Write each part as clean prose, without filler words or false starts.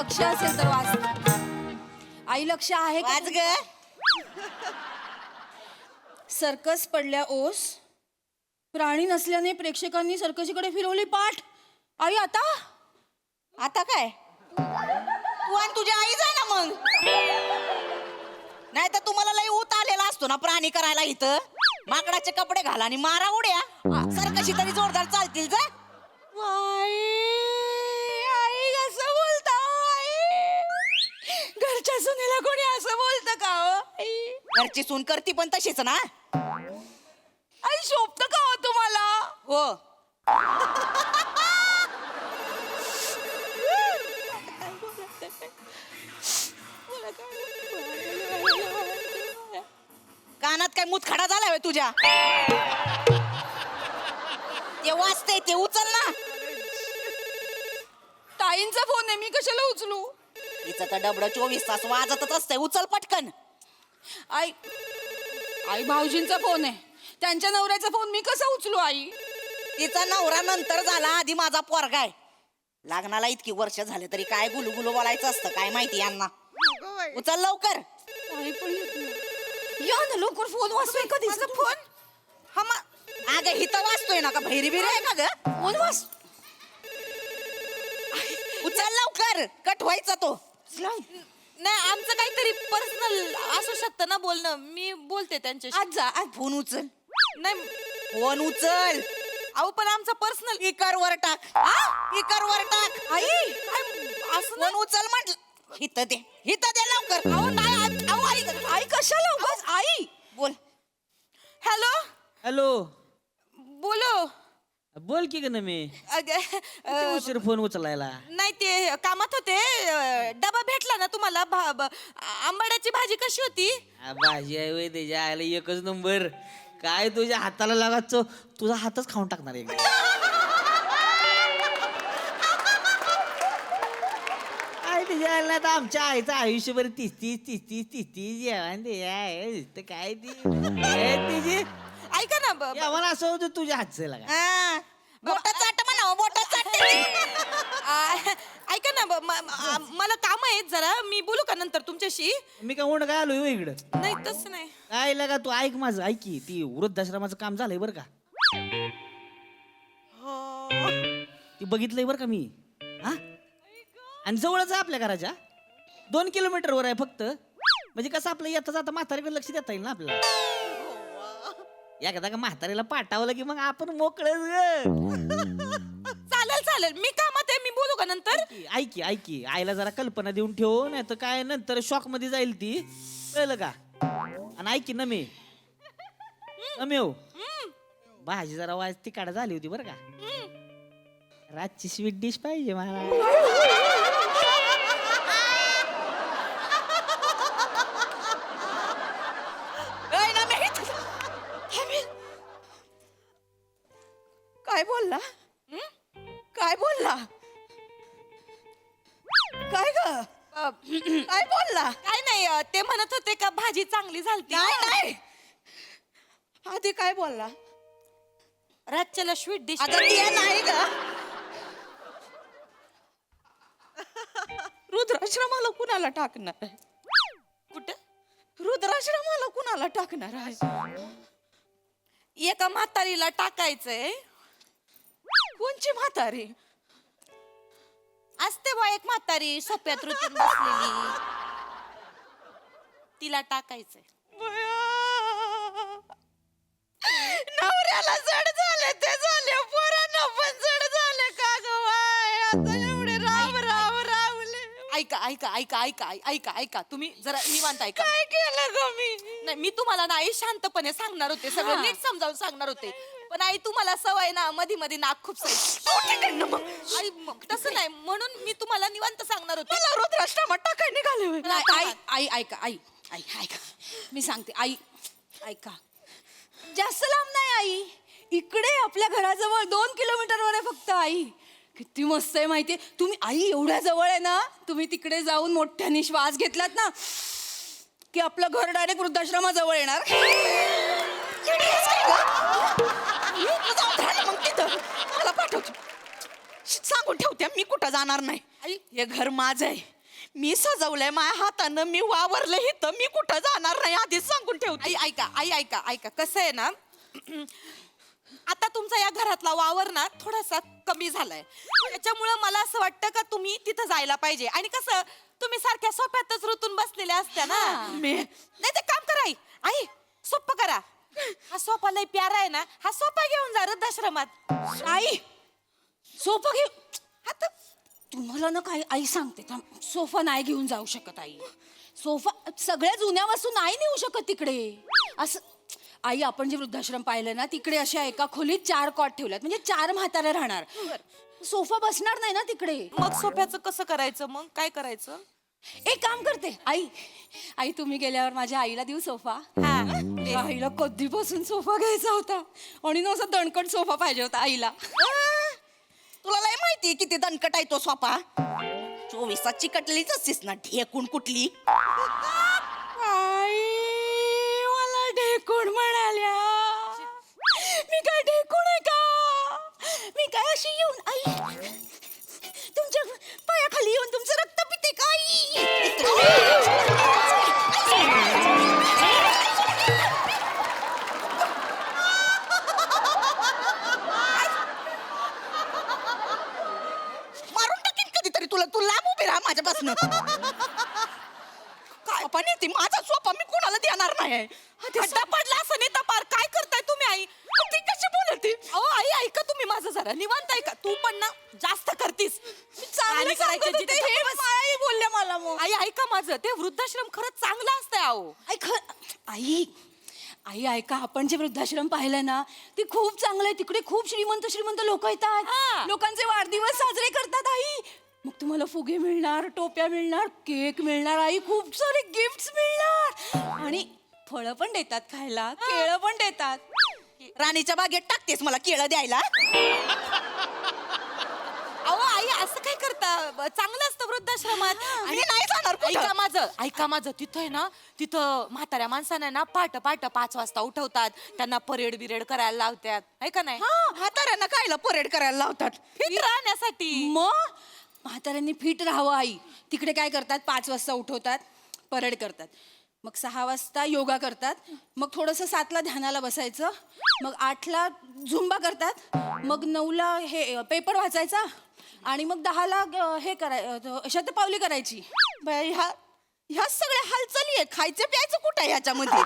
लक्ष असेल तर वाच. आई लक्ष आहे का? वाच ग. सर्कस पडल्या ओस, प्राणी नसल्याने प्रेक्षकांनी सर्कशीकडे फिरवली पाठ. आई आता आता काय तू आणि तुझी आई जाय ना मग. नाही तर तुम्हाला लई ऊत आलेला असतो ना प्राणी करायला इथं. माकडाचे कपडे घाला आणि मारा उड्या. सर कशी तरी जोरदार चालतील जा. आई कसं बोलता आई? घरच्या सुनेला कोणी असं बोलतं का हो आई? घरची सून करती पण तशीच ना. आई शोभत का हो तुम्हाला? हो. कानात काय मुतखडा झाला होय तुझ्या? ते वाचते ते उचल ना. ताईंचा फोन आहे, मी कशाला उचलू? तिचं तर डबडं 24 तास वाजतच असतंय. उचल पटकन. आई आई भाऊजींचा फोन आहे, त्यांच्या नवऱ्याचा फोन मी कसा उचलू आई? तिचा नवरा नंतर झाला, आधी माझा पोरगा आहे. लग्नाला इतकी वर्ष झाले तरी काय गुलुगुलू बोलायचं असतं काय माहिती यांना. उचल लवकर. आई पण येत नाही. या ना लवकर, फोन वाजतोय कधी फोन. हा अगं हिथं वाचतोय ना का भैरी बिरी आहे का ग? फोन वाज. उचल लवकर, कट व्हायचा तो. नाही आमचं काहीतरी पर्सनल असू शकतं ना बोलणं. मी बोलते त्यांच्याशी. आज जा, आज फोन उचल. नाही फोन उचल. अहो पण आमचा पर्सनल. स्पीकर वर टाक. स्पीकर वर टाक. आई काय असं फोन उचल म्हटलं. हिथं दे लवकर. अहो नाही अहो आई आई कशाला उगाच आई? बोल. हॅलो हॅलो, बोलो. बोल की ग मी. किती उशीर फोन उचलायला? नाही ते कामात होते. डबा भेटला ना तुम्हाला? आंबाड्याची भाजी कशी होती? भाजी आहे वय त्याच्या आयला एकच नंबर. काय तुझ्या हाताला लागाच, तुझा हातच खाऊन टाकणार आहे. काय त्याच्या आयला तर आमच्या आईचं आयुष्यभर 30 जेवण ते आहे काय तिची ऐका ना जेवण असं होतं तुझ्या हातचं लागा. बोटा चाट म्हणा, बोटा चाट. ऐका ना मला काम आहे जरा. मी बोलू का नंतर तुमच्याशी? मी काय उंड काय आलोय इकडं? नाही तसं नाही. काय लागा तू ऐक माझं, ऐक की ती वृद्धाश्रमाचं काम झालंय बरं का. ती बघितलंय बरं का मी. हा आणि जवळच आहे आपल्या घराच्या. 2 किलोमीटरवर आहे फक्त. म्हणजे कसं आपलं येता जाता म्हातारीकडे लक्ष देता येईल ना आपल्याला. एकदा का म्हातारीला पाठवलं की मग आपण मोकळच. चालेल चालेल. मी कामात आहे. मी बोलू का नंतर? ऐक की आईला जरा कल्पना देऊन ठेव, नाही तर काय नंतर शॉक मध्ये जाईल ती. कळलं का? आणि ऐक की नमे हो, भाजी जरा वाज तिकाडा झाली होती बरं का. रातची स्वीट डिश पाहिजे मला. काय बोलला? काय बोलला? काय ग? काय बोलला? काय नाही ते म्हणत होते का भाजी चांगली झालती. नाही आधी काय बोलला? रातच्याला स्वीट डिश. अगं ती नाही ग. रुद्राश्रमाला कुणाला टाकणार आहे? कुठं? रुद्राश्रमाला कुणाला टाकणार आहे? एका म्हातारीला टाकायचंय. कोणची म्हातारी? असते बा एक म्हातारी सोप्यात ऋतून बसलेली. तिला टाकायचंय. नवऱ्याला जड झाले ते झाले, पोरांना पण जड झाले का ग बाय? आता एवढे रावले. ऐका ऐका ऐका ऐका ऐका ऐका तुम्ही जरा निवांत ऐका. काय केलं ग मी? नाही मी तुम्हाला नाही शांतपणे सांगणार होते. सगळं नीट समजावून सांगणार होते. पण आई तुम्हाला सवय ना मध्ये मध्ये नाक खूप आई तसं नाही म्हणून मी तुम्हाला निवांत सांगणार होते. मला रुद्राश्रमात टाकाय निघाले होय. नाही, आई आई ऐका आई आई ऐका, मी सांगते आई ऐका. जास्त लांब नाही आई, इकडे आपल्या घराजवळ 2 किलोमीटरवर आहे फक्त. आई किती मस्त आहे माहितीये. तुम्ही आई एवढ्या जवळ आहे ना, तुम्ही तिकडे जाऊन मोठ्याने श्वास घेतलात ना की आपलं घर डायरेक्ट वृद्धाश्रमाजवळ येणार. मग तिथं मला पाठवतो. सांगून ठेवते मी कुठं जाणार नाही. आई हे घर माझं आहे. मी सजवलंय माझ्या हातानं, मी वावरलं इथं, मी कुठं जाणार नाही आधीच सांगून ठेवते. आई ऐका कसं आहे ना, आता तुमचा या घरातला वावर ना थोडासा कमी झालाय, त्याच्यामुळं मला असं वाटतं का तुम्ही तिथं जायला पाहिजे. आणि कसं तुम्ही सारख्या सोप्यातच रुतून बसलेल्या असत्या ना, नाही ते काम करा आई सोपं करा. हा सोपा लय प्यारा आहे ना, हा सोपा घेऊन जा वृद्धाश्रमात. आई सोफा घेऊ आता तुम्हाला ना काय आई सांगते थांब. सोफा नाही घेऊन जाऊ शकत आई. सोफा सगळ्या जुन्या वस्तू नाही नेऊ शकत तिकडे. असं आई आपण जे वृद्धाश्रम पाहिलं ना तिकडे अशा एका खोलीत 4 कॉट ठेवल्यात, म्हणजे 4 म्हातारे राहणार. सोफा बसणार नाही ना तिकडे. मग सोफ्याचं कसं करायचं, मग काय करायचं? एक काम करते आई तुम्ही गेल्यावर माझ्या आईला देऊ सोफा. माझ्या आईला कधीपासून सोफा घ्यायचा होता आणि ना असा दणकट सोफा पाहिजे होता आईला. तुला लय माहिती किती दणकट आहे तो सोपा. 24 तास चिकटलेलीच असतेस ना, ढेकून कुठली. आई मला ढेकूण म्हणाल्या. मी काय ढेकूण आहे का? मी काय अशी येऊन आई तुमच्या पायाखाली येऊन तुमचं रक्त पिते का मारून टाकीन कधीतरी तुला. तू लांब उभी राहा माझ्यापासून. काय पण येते माझा सोपा मी कोणाला देणार नाही. खड्डा पडला असं नाही तर पार काय करताय तुम्ही आई? ती कशी बोलते? अहो आई ऐका तुम्ही माझं जरा निवांत ऐका. तू पण ना जास्त करतीस. चांगलं आणि करायचं सांगत जिथे होते, हे बस. आई बोलल्या मला मग. आई ऐका माझं, ते वृद्धाश्रम खरंच चांगलं असतंय अहो. आई ऐका आपण जे वृद्धाश्रम पाहिलं ना ते खूप चांगलं आहे. तिकडे खूप श्रीमंत लोक येतात. हा. लोकांचे वाढदिवस साजरे करतात आई. मग तुम्हाला फुगे मिळणार, टोप्या मिळणार, केक मिळणार आई, खूप सारे गिफ्ट्स मिळणार आणि फळं पण देतात खायला, केळं पण देतात. राणीच्या बागेत टाकतेस मला केळं द्यायला. अहो आई असं काय करता? चांगलं असतं वृद्धाश्रमात. मी नाही जाणार कुठं. ऐका माझं तिथं आहे ना, तिथं म्हाताऱ्या माणसांना ना पाट 5 वाजता उठवतात, त्यांना परेड बिरेड करायला लावतात, आहे का नाही? म्हाताऱ्यांना कायला परेड करायला लावतात? फिट राहण्यासाठी. मग म्हाताऱ्यांनी फिट राहावं आई. तिकडे काय करतात 5 वाजता उठवतात, परेड करतात, मग 6 वाजता योगा करतात, मग थोडंसं 7ला ध्यानाला बसायचं, मग 8ला झुंबा करतात, मग 9ला हे पेपर वाचायचा आणि मग 10ला हे शतपावली करायची. बाई ह्या सगळ्या हालचाली आहे. खायचं प्यायचं कुठं आहे ह्याच्यामध्ये?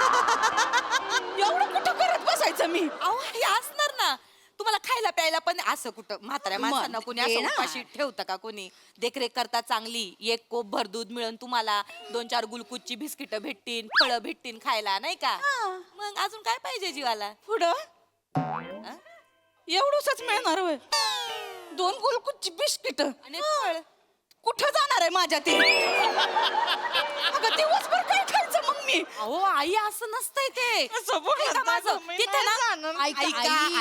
एवढं कुठं करत बसायचं मी? अहो हे असणार ना, तुम्हाला खायला प्यायला पण असं कुठं म्हाताऱ्या मग माणसांना कोणी ये असं ना. उपाशी ठेवतं का कोणी? देखरेख करता चांगली, 1 कोप भर दूध मिळून तुम्हाला 2-4 गुलकुच्ची बिस्किट भेटतील, फळं भेटतील खायला, नाही का? मग अजून काय पाहिजे जीवाला? पुढं एवढंच मिळणार होय? 2 गुलकुच्ची बिस्किट आणि फळ. कुठं जाणार आहे माझ्या ते? अगं दिवसभर काय खायचं मग मी? अहो आई असं नसतंय ते. असं बोलत ऐका नाही माझं, गं, मी तिथे नाही ना जाणार.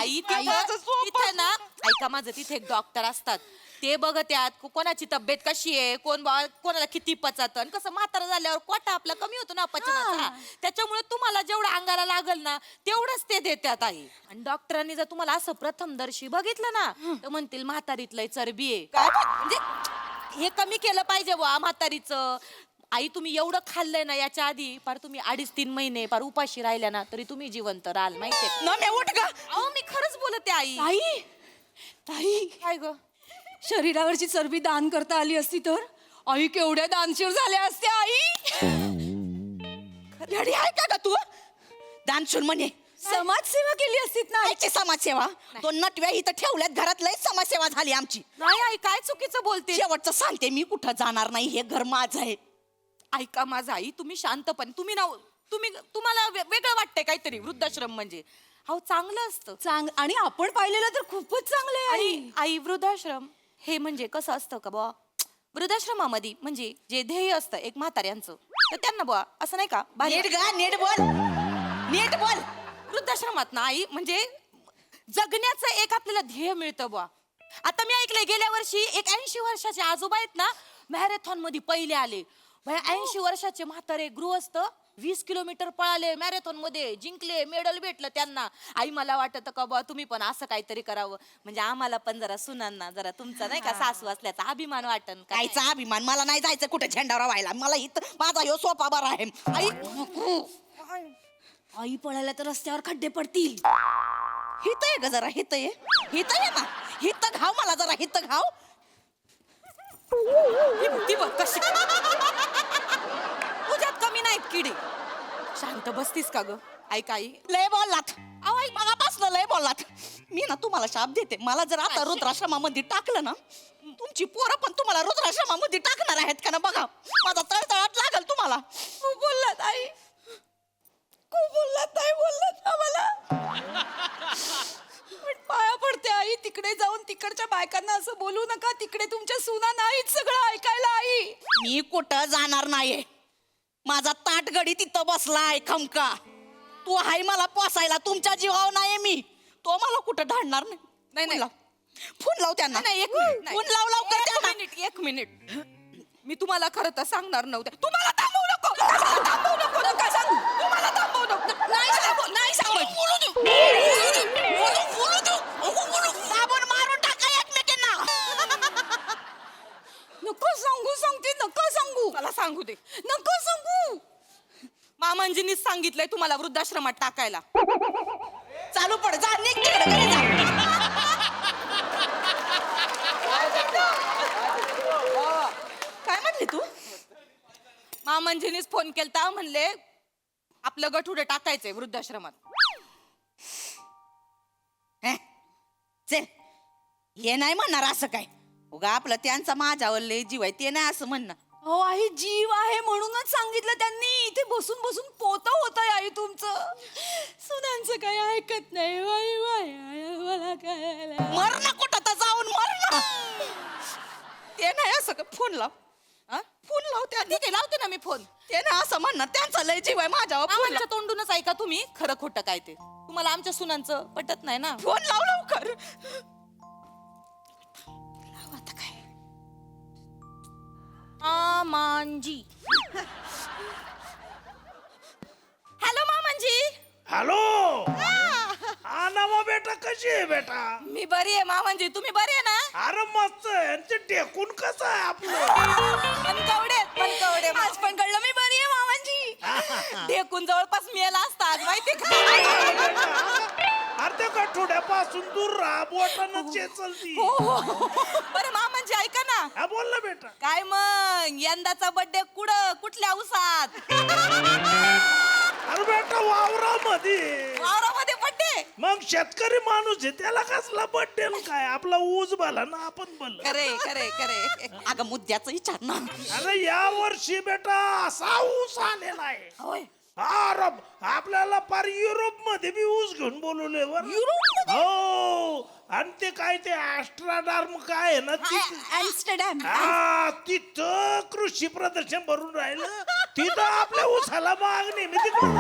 आई माझं सोपं. तिथे ना ऐका माझं, तिथे एक डॉक्टर असतात, ते बघत्यात कोणाची तब्येत कशी आहे, कोणाला किती पचत, आणि कसं म्हातारा झाल्यावर कोटा आपला कमी होतो ना पचनाचा, त्याच्यामुळे तुम्हाला जेवढं अंगाला लागल ना तेवढंच ते देतात आई. आणि डॉक्टरांनी जर तुम्हाला असं प्रथमदर्शी बघितलं ना तर म्हणतील म्हातारीत लय चरबी आहे, म्हणजे हे कमी केलं पाहिजे बुवा म्हातारीचं. आई तुम्ही एवढं खाल्लंय ना याच्या आधी, पार तुम्ही 2.5-3 महिने पार उपाशी राहिल्या ना तरी तुम्ही जिवंत राहाल, माहितीये? ना मी उठ गा. अहो मी खरंच बोलते आई. ताई काय ग? शरीरावरची चरबी दान करता आली असती तर आई केवढ्या दानशूर झाल्या असत्या आई. रेडी आहे का तू? दानशूर म्हणे समाजसेवा केली असतीत ना. आईची समाजसेवा. 2 नटव्या इथं ठेवल्यात घरात, लय समाजसेवा झाली आमची. नाही आई काय चुकीचं बोलते. शेवटचं सांगते, मी कुठं जाणार नाही. हे घर माझं आहे. ऐका माझं आई, तुम्ही शांतपणे, तुम्हाला वेगळं वाटतंय काहीतरी वृद्धाश्रम म्हणजे. अहो चांगलं असतं. आणि आपण पाहिलेलं तर खूपच चांगलं आहे आई. आणि आई वृद्धाश्रम हे म्हणजे कसं असतं का बुवा, वृद्धाश्रमामध्ये म्हणजे जे ध्येय असतं एक म्हाताऱ्यांचं, तर त्यांना बुवा असं नाही का नीट गा, नीट बोल, नीट बोल. वृद्धाश्रमात ना आई म्हणजे जगण्याचं एक आपल्याला ध्येय मिळतं बुवा. आता मी ऐकलंय गेल्या वर्षी एक 80 वर्षाचे आजोबा आहेत ना, मॅरेथॉन मध्ये पहिले आले. 80 वर्षाचे म्हातारे गृहस्थ 20 किलोमीटर पळाले मॅरेथॉन मध्ये, जिंकले, मेडल भेटलं त्यांना. आई मला वाटत का बा तुम्ही पण असं काहीतरी करावं, म्हणजे आम्हाला पण जरा सुनांना जरा तुमचा नाही का सासू असल्याचा अभिमान वाटन का. कायचा अभिमान, मला नाही जायचं कुठे झेंडावर व्हायला, मला इथं माझा ह्यो सोपा बरा आहे. आई नको. आई पळायला तर रस्त्यावर खड्डे पडतील. हित आहे ग जरा, हित आहे, हित आहे ना, हित घाव मला जरा, हित घाव. ती बघ कशी तुझ्यात कमी नाहीत किडे. शांत बसतीस का ग. ऐक आई, लय बोललात आई, मगापासनं लय बोललात. मी ना तुम्हाला शाप देते, मला जर आता रुद्राश्रमामध्ये टाकलं ना, तुमची पोरं पण तुम्हाला रुद्राश्रमामध्ये टाकणार आहेत का ना बघा. माझा तळतळाट लागल तुम्हाला. खूप बोललात आई, खूप बोललात, नाही बोललात आम्हाला. पण पाया पडते आई, तिकडे जाऊन तिकडच्या बायकांना असं बोलू नका. तिकडे तुमच्या सुना नाहीत सगळं ऐकायला आई. मी कुठं जाणार नाहीये. माझा ताटगडी तिथं बसलाय खमका. तू हाय मला पोसायला, तुमच्या जीवावर नाहीये मी. तो मला कुठं ढाळणार नाही. नाही, नाही. फोन लाव त्यांना. नाही, एक मिनिट, नाही. फोन लाव लवकर एक त्यांना. मिनिट, एक मिनिट. मी तुम्हाला खरं तर सांगणार नव्हते. तुम्हाला थांबवू नको, कशाला थांबवू नको, नका सांगू. तुम्हाला थांबवू नको. नाही सांगू, नाही सांगू. बोलू देऊ. साबण मारून टाका एकमेकांना. नको सांगू, सांगते नको सांगू, मला सांगू दे. नको सांगू. मामांजीनीच सांगितलंय तुम्हाला वृद्धाश्रमात टाकायला. चालू पड, जा निघ तिकडे, घरी जा. काय म्हटली तू? मामांजीनीच फोन केलता, म्हणले आपलं गठुडं टाकायचंय वृद्धाश्रमात. हे, चल, हे नाही म्हणणार असं काय. उगा आपलं त्यांचा माझ्यावर लय जीव आहे ते नाही असं म्हणणं. हो आई, जीव आहे म्हणूनच सांगितलं त्यांनी. इथे बसून बसून पोत होत आई तुमचं. सुनांचं काही ऐकत नाही. बाई बाई आई, मला काय मर ना कुठं तर जाऊन मर ना. ते नाही असं का. फोन लाव, हा? फोन लाव त्या. ठीक आहे, लावते ना मी फोन. ते नाही असं म्हणणार, त्यांचा लय जीव आहे माझ्यावर. फोन आमच्या तोंडूनच ऐका तुम्ही खरं खोटं काय ते. तुम्हाला आमच्या सुनांचं पटत नाही ना. फोन लाव लवकर. आता काय. मामांजी. हॅलो मामांजी. हॅलो. हा नवा बेटा, कशी आहे बेटा? मी बरी आहे मामांजी, तुम्ही बरी आहे ना? अरे मस्त आहे. आणि ते टेकून कसं आहे आपलं? मनकवडे आज पण कळलं मी बरी आहे मामांजी. ढेकून जवळपास मेला असता आज, माहिती का? अरे त्या गठोड्यापासून दूर राहा, बोटानं चेचलती. बरं मामांजी ऐका ना. हा बोल ना बेटा. काय मग यंदाचा बर्थडे कुठल्या उसात? अरे बेटा वावरामध्ये. वावरामध्ये बर्थडे? मग शेतकरी माणूस आहे, त्याला कसला बड्डे काय? आपला ऊस भला ना आपण भलं. खरे खरे खरे. अगं मुद्द्याचं विचार ना. अरे या वर्षी बेटा असा ऊस आलेला आहे. होय. अरे आपल्याला पार युरोप मध्ये बी ऊस घेऊन बोलवले वर. हो. आणि ते काय ते ऍस्ट्राडार्म काय आहे ना ऍम्स्टरडॅम. तिथं कृषी प्रदर्शन भरून राहिलं. तिथं आपल्या ऊसाला मागणी. मी तिकडून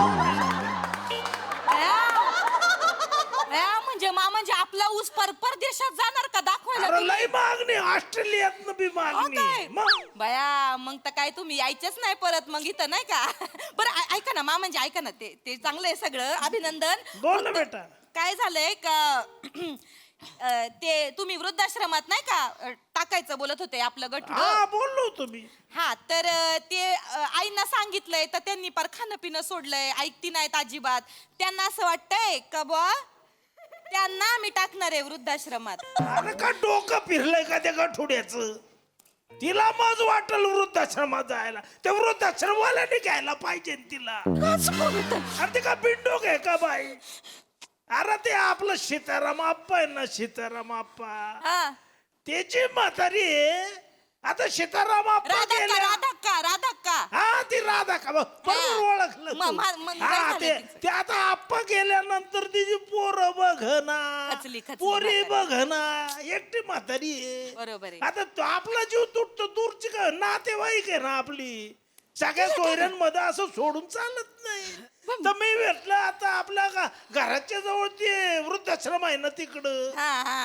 म्हणजे मामांजी आपला ऊस परदेशात जाणार का दाखवायला? अरे लय मागणी, ऑस्ट्रेलियात बी मागणी. मग बया मग तर काय तुम्ही यायचेच नाही परत मग इथं, नाही का? बरं ऐका ना मामांजी, ऐका ना. ते चांगलं आहे सगळं, अभिनंदन. बोल ना बेटा. काय झालंय का ते तुम्ही वृद्धाश्रमात नाही का टाकायचं बोलत होते आपलं गठुडं. हा बोललो होतो मी. हा तर ते आईंना सांगितलंय तर त्यांनी पार खाणं पिणं सोडलंय, ऐकती नाहीत अजिबात. त्यांना असं वाटतंय का बुवा त्यांना मी टाकणार आहे वृद्धाश्रमात. अरे का डोकं फिरलंय का त्या गठोड्याचं? तिला मज वाटल वृद्धाश्रमात जायला. त्या वृद्धाश्रमवाल्याने घ्यायला पाहिजे तिला. अरे ते का बिंडोक आहे का बाई? अरे ते आपलं सीताराम आप्पा आहे ना, सीताराम आप्पा, हा त्याची म्हातारी आहे. आता सीताराम आप्पा गेले. राधा हा ती राधा का बरोबर ओळखलं तू. हा ते आता आप्पा गेल्यानंतर तिची पोरं बघना, खचली पोरी बघना, एकटी म्हातारी आहे. बरोबर आहे. आता तो आपला जीव तुटतो, दूरची का नातेवाईक आहे ना आपली. सगळ्या सोयऱ्यांमध्ये असं सोडून चालत नाही. तर मी भेटलं आता आपल्या घराच्या जवळ ते वृद्धाश्रम आहे ना तिकडं.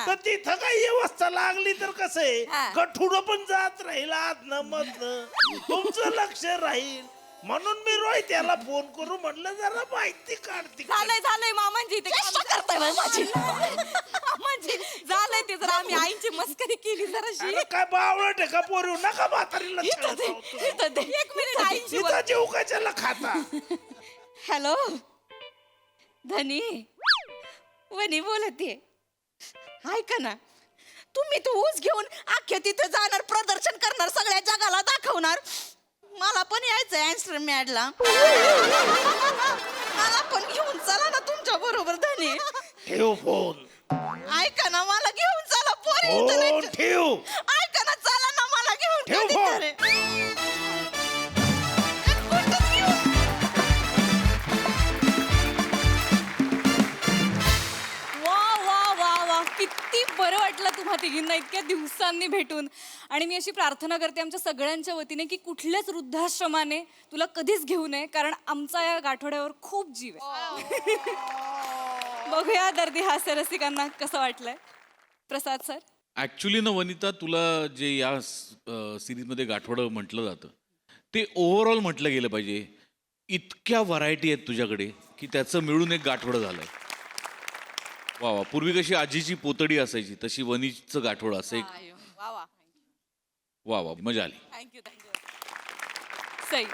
तर तिथं काही व्यवस्था लागली तर कसं आहे, गठुडं पण जात राहील आतनं मधनं, तुमचं लक्ष राहील. म्हणून मी रोहित याला फोन करू म्हणलं जरा माहिती काढते. झालंय मामांजी ते चेष्टा करताय बाई माझी. मामांजी झालंय ते जरा आम्ही आईची मस्करी केली जराशी. अरे काय बावळट आहे का पोरी नका म्हातारीला इथं दे, छळता. इथं दे. एक मिनिट आईची इथं जीव कशाला खाता. हॅलो धनी वनी बोलते. ऐका ना तुम्ही तो ऊस घेऊन अख्ख्या तिथे जाणार, प्रदर्शन करणार, सगळ्या जगाला दाखवणार. मला पण यायचंय ॲम्स्टरडॅमला. मला पण घेऊन चला ना तुमच्या बरोबर धनी. ठेव फोन. ऐका ना मला घेऊन चला पोरी इथं फोन नाही. ठेव. ऐका ना चला ना मला घेऊन ठेव कधीतरी. कुठंच घेऊन. वा वा वा वा किती बरं वाटलं तुम्हा तिघींना इतक्या दिवसांनी भेटून. आणि मी अशी प्रार्थना करते आमच्या सगळ्यांच्या वतीने की कुठल्याच वृद्धाश्रमाने तुला कधीच घेऊ नये, कारण आमचा या गाठोड्यावर खूप जीव आहे. बघूया दर्दी हास्य रसिकांना कसं वाटलंय. प्रसाद सर. ऍक्च्युली ना वनिता, तुला जे या सिरीजमध्ये गाठोडं म्हटलं जातं ते ओव्हरऑल म्हटलं गेलं पाहिजे. इतक्या व्हरायटी आहेत तुझ्याकडे की त्याचं मिळून एक गाठोडं झालंय. वा वा. पूर्वी कशी आजीची पोतडी असायची तशी वनीचं गाठोडं असं एक. वा वा वा वा, मजा आली. थँक्यू सई.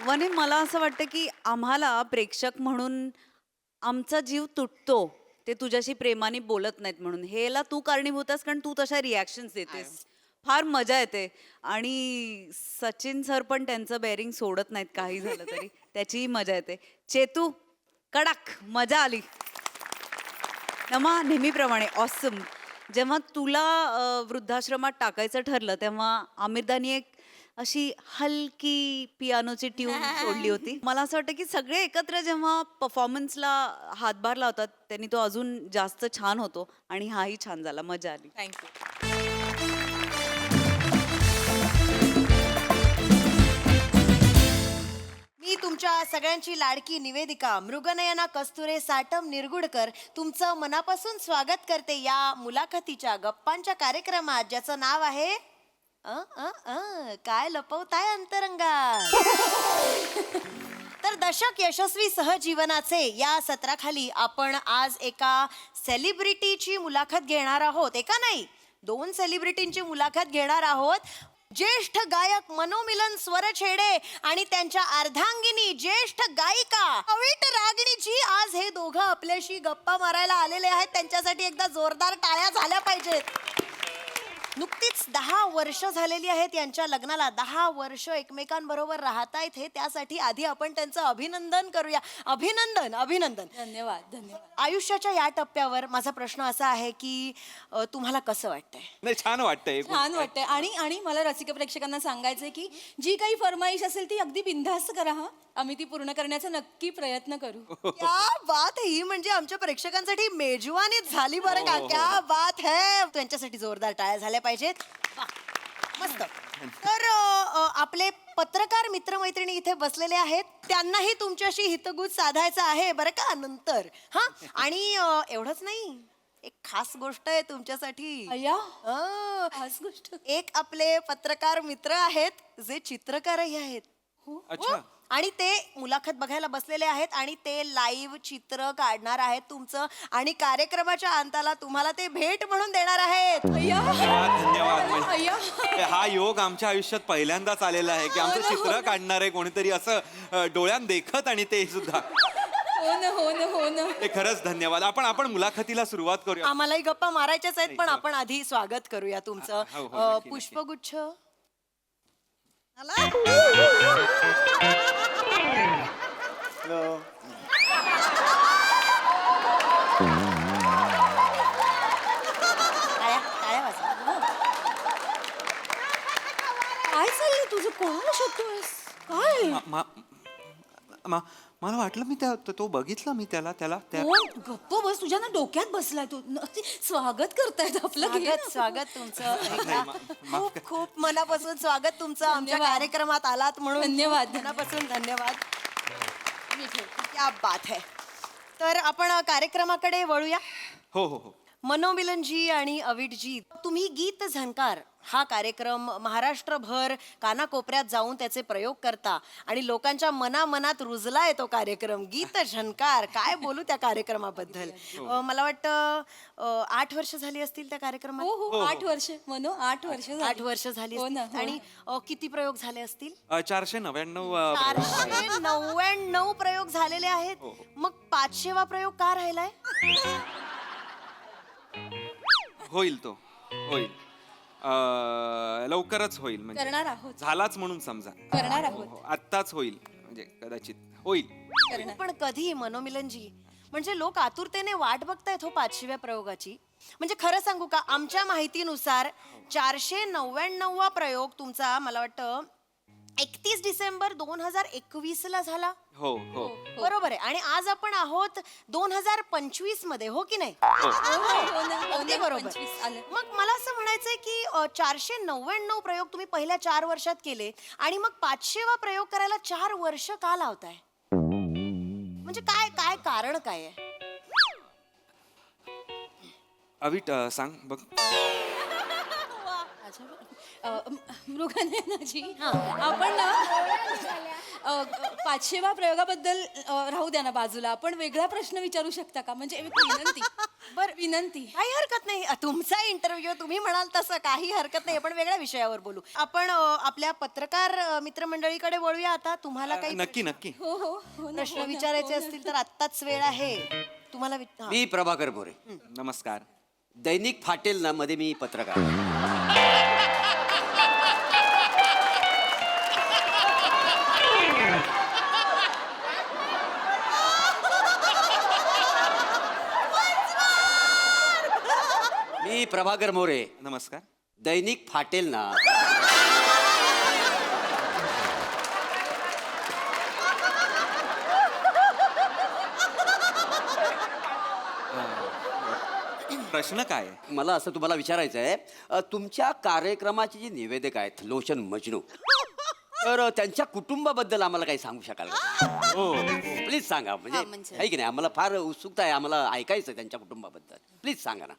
वने मला असं वाटतं की आम्हाला प्रेक्षक म्हणून आमचा जीव तुटतो ते तुझ्याशी प्रेमाने बोलत नाहीत म्हणून. हेला तू कारणीभूत आहेस, कारण तू तशा रिॲक्शन्स देतेस. फार मजा येते. आणि सचिन सर पण त्यांचं बेअरिंग सोडत नाहीत काही झालं तरी. त्याचीही मजा येते. चेतू कडक मजा आली. नमा नेहमीप्रमाणे ऑसम. जेव्हा तुला वृद्धाश्रमात टाकायचं ठरलं तेव्हा आमिरदानी एक अशी हलकी पियानोची ट्यून सोडली होती. मला असं वाटतं की सगळे एकत्र जेव्हा परफॉर्मन्सला हातभार लावतात त्यांनी तो अजून जास्त छान होतो. आणि हाही छान झाला. मजा आली. थँक्यू. मी तुमच्या सगळ्यांची लाडकी निवेदिका मृगनयना कस्तुरे साटम निरगुडकर तुमचं मनापासून स्वागत करते या मुलाखतीच्या गप्पांच्या कार्यक्रमात, ज्याचं नाव आहे काय लपवताय अंतरंगात. तर दशक यशस्वी सहजीवनाचे या सत्राखाली आपण आज एका सेलिब्रिटीची मुलाखत घेणार आहोत. एका नाही, 2 सेलिब्रिटींची मुलाखत घेणार आहोत. ज्येष्ठ गायक मनोमिलन स्वरछेडे आणि त्यांच्या अर्धांगिनी ज्येष्ठ गायिका अविट रागिणीजी आज हे दोघं आपल्याशी गप्पा मारायला आलेले आहेत. त्यांच्यासाठी एकदा जोरदार टाळ्या झाल्या पाहिजेत. नुकतीच 10 वर्ष झालेली आहेत यांच्या लग्नाला. 10 वर्ष एकमेकांबरोबर राहतायत हे, त्यासाठी आधी आपण त्यांचं अभिनंदन करूया. अभिनंदन अभिनंदन. धन्यवाद धन्यवाद. आयुष्याच्या या टप्प्यावर माझा प्रश्न असा आहे की तुम्हाला कसं वाटतंय? नाही, छान वाटतंय. छान वाटतंय. आणि मला रसिक प्रेक्षकांना सांगायचंय की जी काही फरमाईश असेल ती अगदी बिनधास्त करा. हा, आम्ही ती पूर्ण करण्याचा नक्की प्रयत्न करू. क्या बात है. ही म्हणजे आमच्या प्रेक्षकांसाठी मेजवानीच झाली बरं का. क्या बात है. त्यांच्यासाठी जोरदार टाळ्या झाल्या पाहिजेत. मस्त. तर आपले पत्रकार मित्रमैत्रिणी इथे बसलेले आहेत. त्यांनाही तुमच्याशी हितगुज साधायचं आहे बरं का नंतर. हा, आणि एवढंच नाही, एक खास गोष्ट आहे तुमच्यासाठी. अय्या, अं, खास गोष्ट. एक आपले पत्रकार मित्र आहेत जे चित्रकारही आहेत. अच्छा. आणि ते मुलाखत बघायला बसलेले आहेत आणि ते लाईव्ह चित्र काढणार आहेत तुमचं, आणि कार्यक्रमाच्या अंताला तुम्हाला ते भेट म्हणून देणार आहेत. अय्या, धन्यवाद. अय्या. हा योग आमच्या आयुष्यात पहिल्यांदाच आलेला आहे की आमचं चित्र काढणार आहे कोणीतरी असं डोळ्यात देखत, आणि ते सुद्धा. हो ना हो ना हो ना. हे खरंच धन्यवाद. आपण मुलाखतीला सुरुवात करूया. आम्हालाही गप्पा मारायच्याच आहेत, पण आपण आधी स्वागत करूया तुमचं. हो, हो, नक्की, नक्की. पुष्पगुच्छ. टाळ्या वाजवा. काय चाललंय तुझं? कोणाला शोधतोयस? काय? मला वाटलं मी तो बघितलं मी त्याला. कोण? गप्प बस, तुझ्या ना डोक्यात बसलाय तू. स्वागत करतायत आपलं. घे स्वागत ना. स्वागत तुमचं. एकदा माफ खूप खूप मनापासून स्वागत तुमचं आमच्या धन्यवाद. कार्यक्रमात आलात म्हणून. धन्यवाद. मनापासून धन्यवाद. क्या बात है. तर आपण कार्यक्रमाकडे वळूया. हो हो हो. मनोमिलनजी आणि अविटजी, तुम्ही गीत झंकार हा कार्यक्रम महाराष्ट्रभर कानाकोपऱ्यात जाऊन त्याचे प्रयोग करता आणि लोकांच्या मनामनात रुजलाय तो कार्यक्रम गीत झंकार. काय बोलू त्या कार्यक्रमाबद्दल. मला वाटतं 8 वर्ष झाली असतील त्या कार्यक्रमाला. हो 8 वर्ष मनो 8 वर्ष 8 वर्ष झाली हो ना, असतील. हो. आणि किती प्रयोग झाले असतील. 499 499 प्रयोग झालेले आहेत. मग 500वा प्रयोग का राहिलाय. होईल तो होईल. लवकरच होईल म्हणजे करणार आहोत झालाच म्हणून समजा. करणार आहोत आत्ताच होईल म्हणजे कदाचित होईल. पण कधी मनोमिलनजी. म्हणजे लोक आतुरतेने वाट बघतायत हो 500व्या प्रयोगाची. म्हणजे खरं सांगू का, आमच्या माहितीनुसार 499वा प्रयोग तुमचा मला वाटतं 31 डिसेंबर 2021 ला झाला. हो हो बरोबर आहे. आणि आज आपण आहोत 2025 मध्ये. हो की नाही. हो ना, अगदी बरोबर. 25 आलं. मग मला असं म्हणायचंय की 499 प्रयोग तुम्ही पहिल्या 4 वर्षात केले आणि मग 500वा प्रयोग करायला 4 वर्ष का लावताय. म्हणजे काय काय कारण काय आहे. अविट सांग बघ. मृगनयनाजी आपण ना 500व्या प्रयोगाबद्दल राहू द्या ना बाजूला. आपण वेगळा प्रश्न विचारू शकता का. म्हणजे एक विनंती. बर विनंती. काही हरकत नाही. तुमचा इंटरव्ह्यू तुम्ही म्हणाल तसं काही हरकत नाही. आपण वेगळ्या विषयावर बोलू. आपण आपल्या पत्रकार मित्रमंडळीकडे वळूया आता. तुम्हाला काही नक्की नक्की. हो हो हो ना, प्रश्न हो ना, विचारायचे हो ना. असतील तर आत्ताच वेळ आहे. तुम्हाला मी प्रभाकर मोरे. नमस्कार. दैनिक फाटेल ना मध्ये मी पत्रकार. मी प्रभाकर मोरे. नमस्कार. दैनिक फाटेल ना. प्रश्न काय आहे. मला असं तुम्हाला विचारायचं आहे, तुमच्या कार्यक्रमाचे जे निवेदक आहेत लोचन मजनू, तर त्यांच्या कुटुंबाबद्दल आम्हाला काही सांगू शकाल का. हो प्लीज सांगा. म्हणजे आहे की नाही, आम्हाला फार उत्सुकता आहे, आम्हाला ऐकायचं त्यांच्या कुटुंबाबद्दल. प्लीज सांगा ना.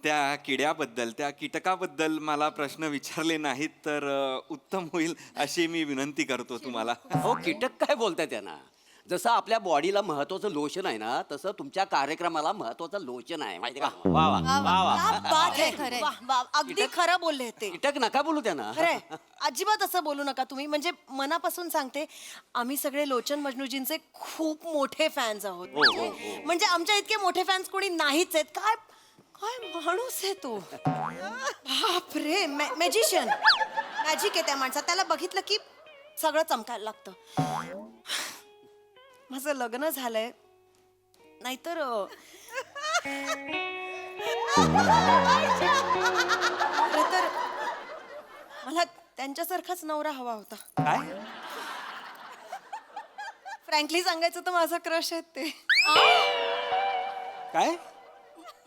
त्या किड्याबद्दल त्या कीटकाबद्दल मला प्रश्न विचारले नाहीत तर उत्तम होईल अशी मी विनंती करतो तुम्हाला. हो, कीटक काय बोलताय त्यांना. जसं आपल्या बॉडीला महत्वाचं लोशन आहे ना, तसं तुमच्या कार्यक्रमाला महत्वाचं लोशन आहे, माहिती का. वा वा वा वा. क्या बात आहे. वाह, वाह. अगदी खरं बोलले ते. कीटक नका बोलू त्यांना. खरंय. अजिबात असं बोलू नका तुम्ही. म्हणजे मनापासून सांगते, आम्ही सगळे लोचन मजनूजींचे खूप मोठे फॅन्स आहोत. म्हणजे आमच्या इतके मोठे फॅन्स कोणी नाहीच आहेत. काय काय माणूस आहे तो. बापरे. मॅजिशियन. मॅजिक आहे त्या माणसात. त्याला बघितलं की सगळं चमकायला लागतं. माझं लग्न झालंय नाहीतर खरं तर मला त्यांच्यासारखाच नवरा हवा होता. काय फ्रँकली सांगायचं तर माझा क्रश आहेत ते. काय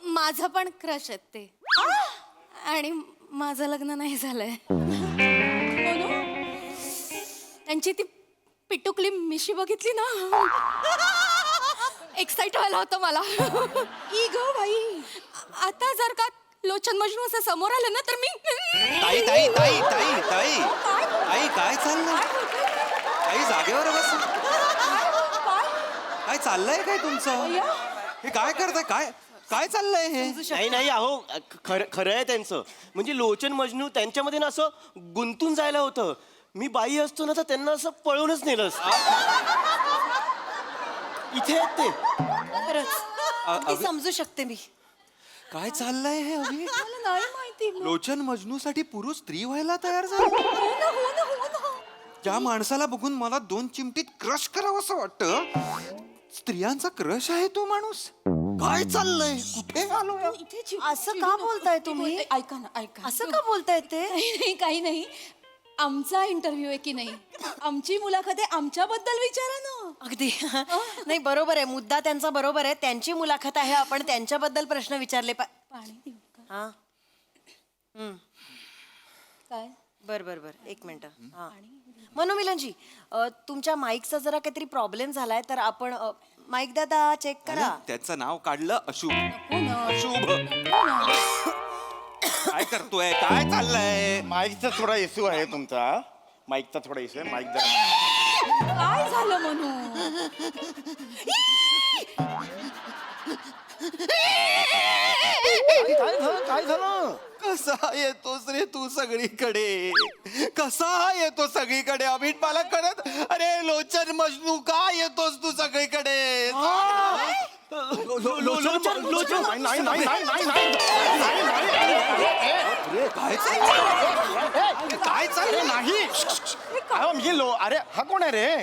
माझं पण क्रश आहेत ते. आणि माझं लग्न नाही झालंय. त्यांची ती पिटुकली मिशी बघितली ना, एक्साइट व्हायला होतं मला. ई ग बाई. आता जर का लोचन मजनू असं समोर आलं ना तर मी. ताई ताई ताई ताई ताई ताई काय चाललंय. ताई जागेवर बस. काय चाललंय काय तुमचं. हे काय करताय. काय काय चाललंय हे. नाही नाही अहो, खरं आहे त्यांचं. म्हणजे लोचन मजनू त्यांच्यामध्ये ना असं गुंतून जायला होतं. मी बाई असतो ना तर त्यांना असं पळूनच नेलं असतं. इथे आहेत ते. खरंच अगदी समजू शकते मी. काय चाललंय हे अभि. मला नाही माहिती. लोचन मजनूसाठी पुरुष स्त्री व्हायला तयार झाला. त्या माणसाला बघून मला 2 चिमटीत क्रश करावं असं वाटतं. स्त्रियांचा क्रश आहे तो माणूस. काय चाललंय. कुठे आलो. असं का बोलताय तुम्ही. ऐका ना ऐका. असं का बोलताय ते. काही नाही. आमचा इंटरव्ह्यू आहे की नाही. आमची मुलाखत आहे. आमच्याबद्दल विचारा ना. अगदी. नाही बरोबर आहे. मुद्दा त्यांचा बरोबर आहे. त्यांची मुलाखत आहे. आपण त्यांच्याबद्दल प्रश्न विचारले पाणी देऊ का. हा. काय. बर 1 मिनिट. हा. मनोमिलनजी, तुमच्या माईकचा जरा काहीतरी प्रॉब्लेम झालाय तर आपण माईक दादा चेक करा. त्याचं नाव काढलं अशुभ. हो ना. अशुभ हो ना. काय करतोय? काय चाललंय? माईकचा थोडा इश्यू आहे तुमचा. माईकचा थोडा इश्यू आहे. माईक जरा काय झालं म्हणू? काय झालं? कसा येतोस रे तू सगळीकडे? कसा येतो सगळीकडे? अमित मला कळत. अरे लोचन मजनू का येतोस तू सगळीकडे? काय चाललंय? नाही अरे हा कोण आहे रे?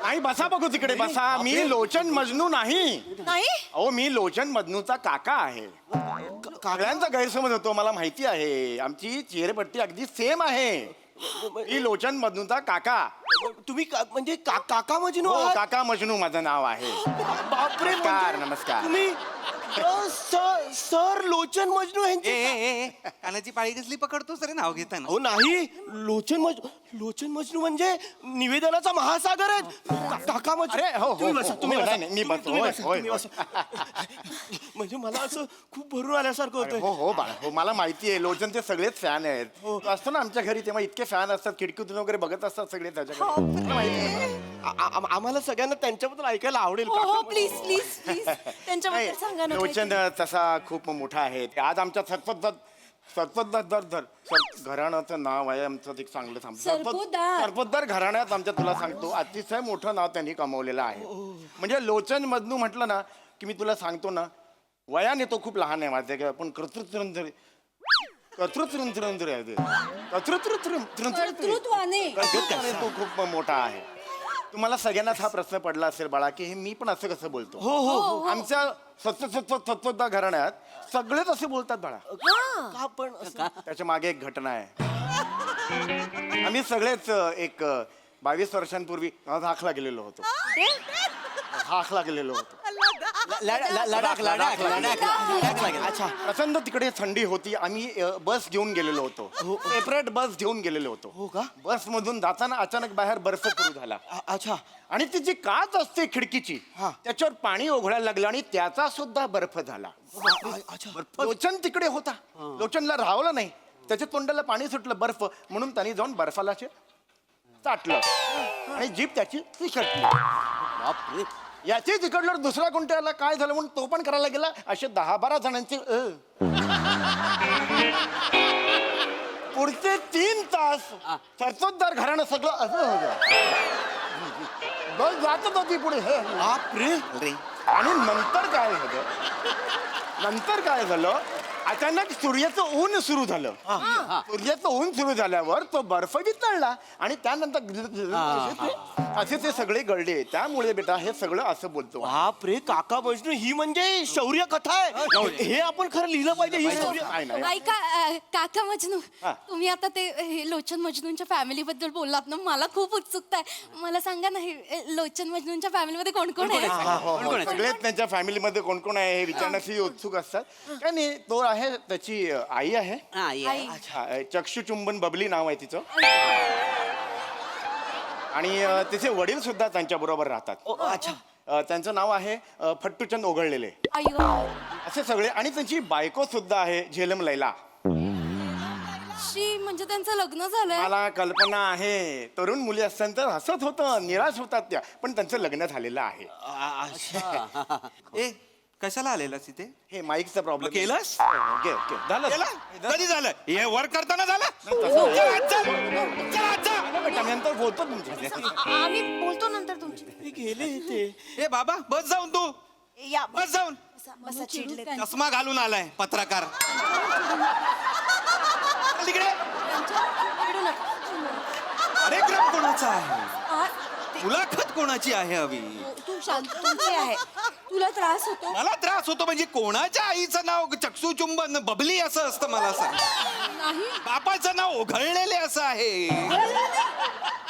नाही बसा बघू तिकडे बसा. मी लोचन मजनू नाही. नाही अहो मी लोचन मजनूचा काका आहे. सगळ्यांचा गैरसमज होतो मला माहिती आहे. आमची चेहरेपट्टी अगदी सेम आहे. मी लोचन मजनूचा काका. तुम्ही म्हणजे काका मजनू हो आहात? काका मजनू माझं नाव आहे. बापरे नमस्कार नमस्कार. तुम्ही सर लोचन मजनू यांचे कानाची पाळी कसली पकडतोस रे नाव घेताना? हो नाही लोचन मजनू म्हणजे निवेदनाचा महासागर आहे. काका मजनू अरे, हो, हो, तुम्ही बसा हो, तुम्ही हो, बसा नाही, नाही, मी तुम्ही- बसतो. तुम्ही होय, बसा, होय, तुम्ही होय. बसा. म्हणजे मला असं खूप भरून आल्यासारखं अरे, होतं. हो हो बाळा हो मला माहिती आहे लोचनचे सगळेच फॅन आहेत. तू असतो ना आमच्या घरी तेव्हा इतके फॅन असतात खिडकीतून वगैरे बघत असतात सगळे त्याच्याकडे. मला माहिती आहे. आम्हाला सगळ्यांना त्यांच्याबद्दल ऐकायला आवडेल. हो काका हो मजनू. प्लीज प्लीज प्लीज त्यांच्याबद्दल नाही, सांगा ना लोचन काहीतरी. तसा खूप मोठा आहे. आज आमच्या सरपतदार घराण्याचं नाव आहे आमचं ते चांगलं सरपोतदार. सरपतदार घराण्यात आमच्या तुला सांगतो अतिशय मोठं नाव त्यांनी कमवलेलं आहे. म्हणजे लोचन मजनू म्हटलं ना की मी तुला सांगतो ना वयाने तो खूप लहान आहे माझ्या पण कर्तृत्वाने तो खूप मोठा आहे. तुम्हाला सगळ्यांनाच हा प्रश्न पडला असेल बाळा की हे मी पण असं कसं बोलतो. हो आमच्या सत्तोदा घराण्यात सगळेच असे बोलतात बाळा. का पण त्याच्या मागे एक घटना आहे. आम्ही सगळेच एक 22 वर्षांपूर्वी हाकला गेलेलो होतो. हाकला गेलेलो होतो. अच्छा प्रचंड तिकडे थंडी होती. आम्ही बस घेऊन गेलेलो होतो. सेपरेट बस घेऊन गेलेलो होतो. हो का? बस मधून जाताना अचानक बाहेर बर्फ सुरू झाला. अच्छा आणि ती जी काच असते खिडकीची त्याच्यावर पाणी ओघळायला लागलं आणि त्याचा सुद्धा बर्फ झाला. लोचन तिकडे होता. लोचनला राहावलं नाही. त्याच्या तोंडाला पाणी सुटलं बर्फ म्हणून त्यांनी जाऊन बर्फाला चाटलं आणि जीभ त्याची फिसकटली. याची तिकडलं दुसऱ्या कोणत्याला काय झालं म्हणून तो पण करायला गेला. असे 10-12 जणांचे पुढचे 3 तास सरसोतदार घराणं सगळं असं होतं. बस जातच होती पुढे हे आणि नंतर काय झालं अचानक सूर्याचं ऊन सुरू झालं. सूर्याचं ऊन सुरू झाल्यावर तो बर्फ वितळला आणि त्यानंतर असे ते सगळे गळले. त्यामुळे बेटा हे सगळं असं बोलतो. बापरे काका मजनू ही म्हणजे शौर्य कथा आहे. हे आपण खरं लिहिलं पाहिजे. ही शौर्य नाही ऐका काका मजनू तुम्ही आता ते हे लोचन मजनूंच्या फॅमिली बद्दल बोललात ना मला खूप उत्सुकता आहे. मला सांगा ना हे लोचन मजनूंच्या फॅमिलीमध्ये कोण कोण आहे? सगळेच त्यांच्या फॅमिलीमध्ये कोण कोण आहे हे विचारण्यासाठी उत्सुक असतात. काय नाही तो आहे त्याची आई आहे. अच्छा चक्षुचुंबन बबली नाव आहे तिचं. आणि तिचे वडील सुद्धा त्यांच्या बरोबर राहतात. अच्छा त्यांचं नाव आहे फट्टूचंद ओघळलेले असे सगळे. आणि त्यांची बायको सुद्धा आहे झेलम लैला. म्हणजे त्यांचं लग्न झालंय. मला कल्पना आहे. तरुण मुली असतात तर हसत होतं निराश होतात त्या पण त्यांचं लग्न झालेलं आहे. ए कशाला आलेलास इथे? हे माईकचा प्रॉब्लेम केलंस? झालं कधी झालं? हे वर करताना झालं? नंतर बोलतो तुमच्या. आम्ही बोलतो नंतर तुमची. गेले ते ए बाबा बस जाऊन तू या बस जाऊन. बसा चिडले. चष्मा घालून आलाय पत्रकार. तिकडे अरे क्रम कोणाचा आहे? मुलाखत कोणाची आहे हवी? तू शांत तुमची आहे. तुला त्रास होतो? मला त्रास होतो म्हणजे कोणाच्या आईचं नाव चक्षुचुंबन बबली असं असतं मला सांग. नाही बापाचं नाव ओघळलेले असं आहे.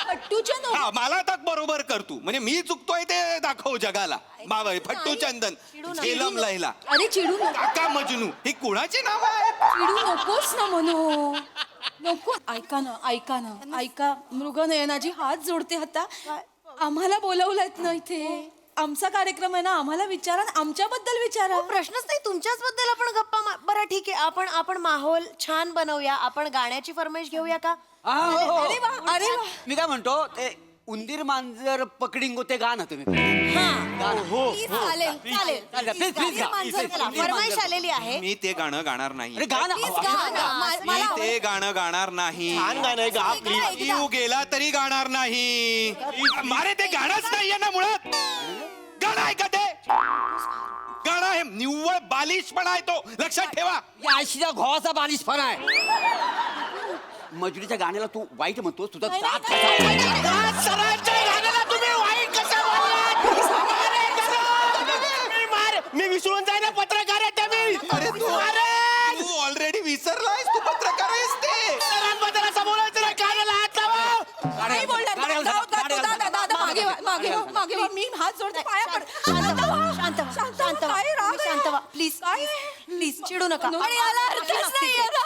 फट्टूचंद हा मला आता बरोबर कर तू म्हणजे मी चुकतोय ते दाखव जगाला. बाबा फट्टू चंदन झेलम लैला अरे चिडू नको. काका मजनू ही कुणाची नाव आहे? चिडू नकोस ना म्हणू नको. ऐका ना ऐका मृगनयनाजी हात जोडते आता. आम्हाला बोलवलंयत ना इथे. आमचा कार्यक्रम आहे ना, आम्हाला विचारा ना, आमच्याबद्दल विचारा. प्रश्नच नाही तुमच्याच बद्दल आपण गप्पा बरं ठीक आहे आपण माहोल छान बनवूया. आपण गाण्याची फरमाईश घेऊया का? अरे वा, अरे वा. मी काय म्हणतो ते उंदीर मांजर पकडिंगो ते गा ना तुम्ही Please, चालेल चालेल Please, please गा. चला, फरमाईश आलेली आहे. मी ते गाणं गाणार नाही अरे गा ना Please गा ना. मी ते गाणं गाणार नाही छान गाणं आहे गा प्लीज. जीव गेला तरी गाणार नाही अरे ते गाणंच नाहीये ना मुळात. गाणं आहे का ते? गाणं आहे निव्वळ बालिशपणा आहे तो, लक्षात ठेवा. या आळशीच्या घोवाचा बालिशपणा आहे. मजुरीच्या गाण्याला तू वाईट म्हणतोस, तुझा दात कसा- सरांच्या गाण्याला तुम्ही वाईट कसं बोललात? मी विसरून जाईना पत्रकार आहे मी. अरे तू ऑलरेडी विसरलायस, तू पत्रकार आहेस ते. सरांबद्दल असं बोलायचं नाही. कानाला हात लावा. नाही बोलणार. मागे वा, मागे वा, मागे वा. मी हात जोडते, पाया पड. शांत व्हा प्लीज प्लीज चिडू नका. आणि याला अर्थच नाहीये ना.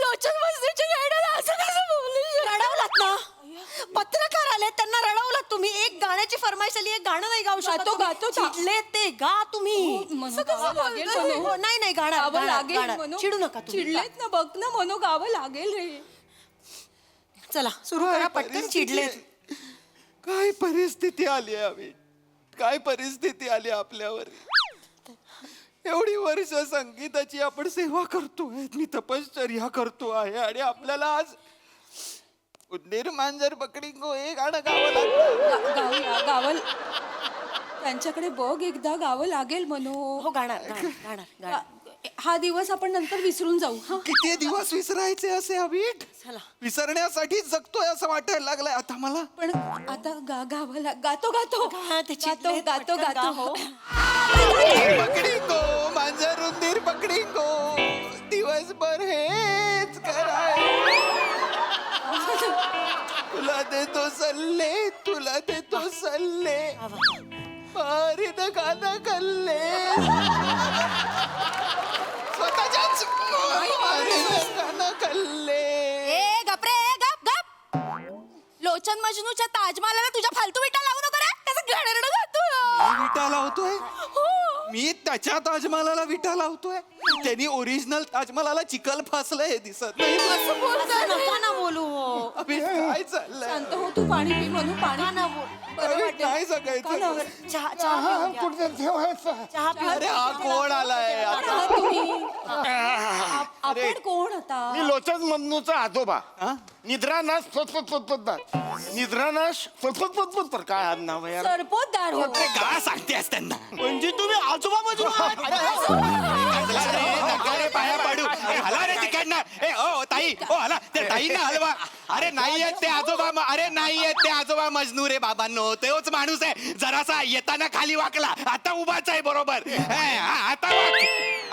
लोचन मस्तीच्या गाण्याला असं कसं बोलू शकतो? रडवलात ना. पत्रकार आले त्यांना रडवलात तुम्ही. एक गाण्याची फरमाईश आली, एक गाणं नाही गाऊ शकत. गातो. चिडले ते गा तुम्ही. असं कसं लागेल म्हणू? हो, नाही नाही गाणं गावं लागेल गाणं. म्हणू. चिडू नका तुम्ही. चिडलेत ना, बघ ना म्हणू, गावं लागेल रे. चला सुरू करा पटकन. चिडलेत. काय परिस्थिती आली आम्ही, काय परिस्थिती आली आपल्यावर. एवढी वर्ष संगीताची आपण सेवा करतोय, मी तपश्चर्या करतो आहे आणि आपल्याला आज उंदीर मांजर पकडिंगो हे गाणं गावं लागलं. गावं गावं त्यांच्याकडे बघ एकदा, गावं लागेल म्हणू. हो गाणार गाणार गाणार गाणार. हा दिवस आपण नंतर विसरून जाऊ. हा किती दिवस विसरायचे असे अभिट. चला. विसरण्यासाठी जगतोय असं वाटायला लागलंय आता मला. पण आता गावं गातो गातो गा, ते गातो चिडलेत, गातो पटकन गा, गातो हो. पकडिंगो मांजर उंदीर पकडिंगो दिवसभर हेच कराय. तुला देतो सल्ले, तुला देतो सल्ले, मारीत गाणं कल्ले. स्वतःच्याच मारीत गाणं कल्ले. ए गप रे, गप गप. लोचन मजनूच्या ताजमहालाला तुझ्या फालतू विटा लावू नको रे. त्याचं घडरड गातो. मी विटा लावतोय, मी त्याच्या ताजमहालाला विटा लावतोय. त्यांनी ओरिजिनल ताजमहालाला चिखल फासलं हे दिसत नाही. असं बोलतो असं नका ना बोलू हो. अबे काय चाललंय. शांत हो तू. पाणी पी म्हणू. पाणी नका ना बोल. बरं अबे वाटेल. काय सांगायचं. कानावर. चहा चहा पिऊन घ्या. चहा पिऊन अरे हा कोण आलाय आता आता. तुम्ही आपण कोण आता? मी लोचन मजनूचा आजोबा. निद्रानाश निद्रानाश तर काय आज नाव आहे यार? सरपोतदार हो. का सांगतेस त्यांना. म्हणजे तुम्ही आजोबा मजूर अरे पाया पाडू. अरे हला रे तिकडनं. ए ओ ताई, ओ हला त्या ताईंना हलवा. अरे नाही आहेत ते आजोबा, अरे नाही आहेत ते आजोबा मजनू रे बाबांनो. तोच माणूस आहे. जरासा येताना खाली वाकला, आता उभाच आहे बरोबर. आता वाक,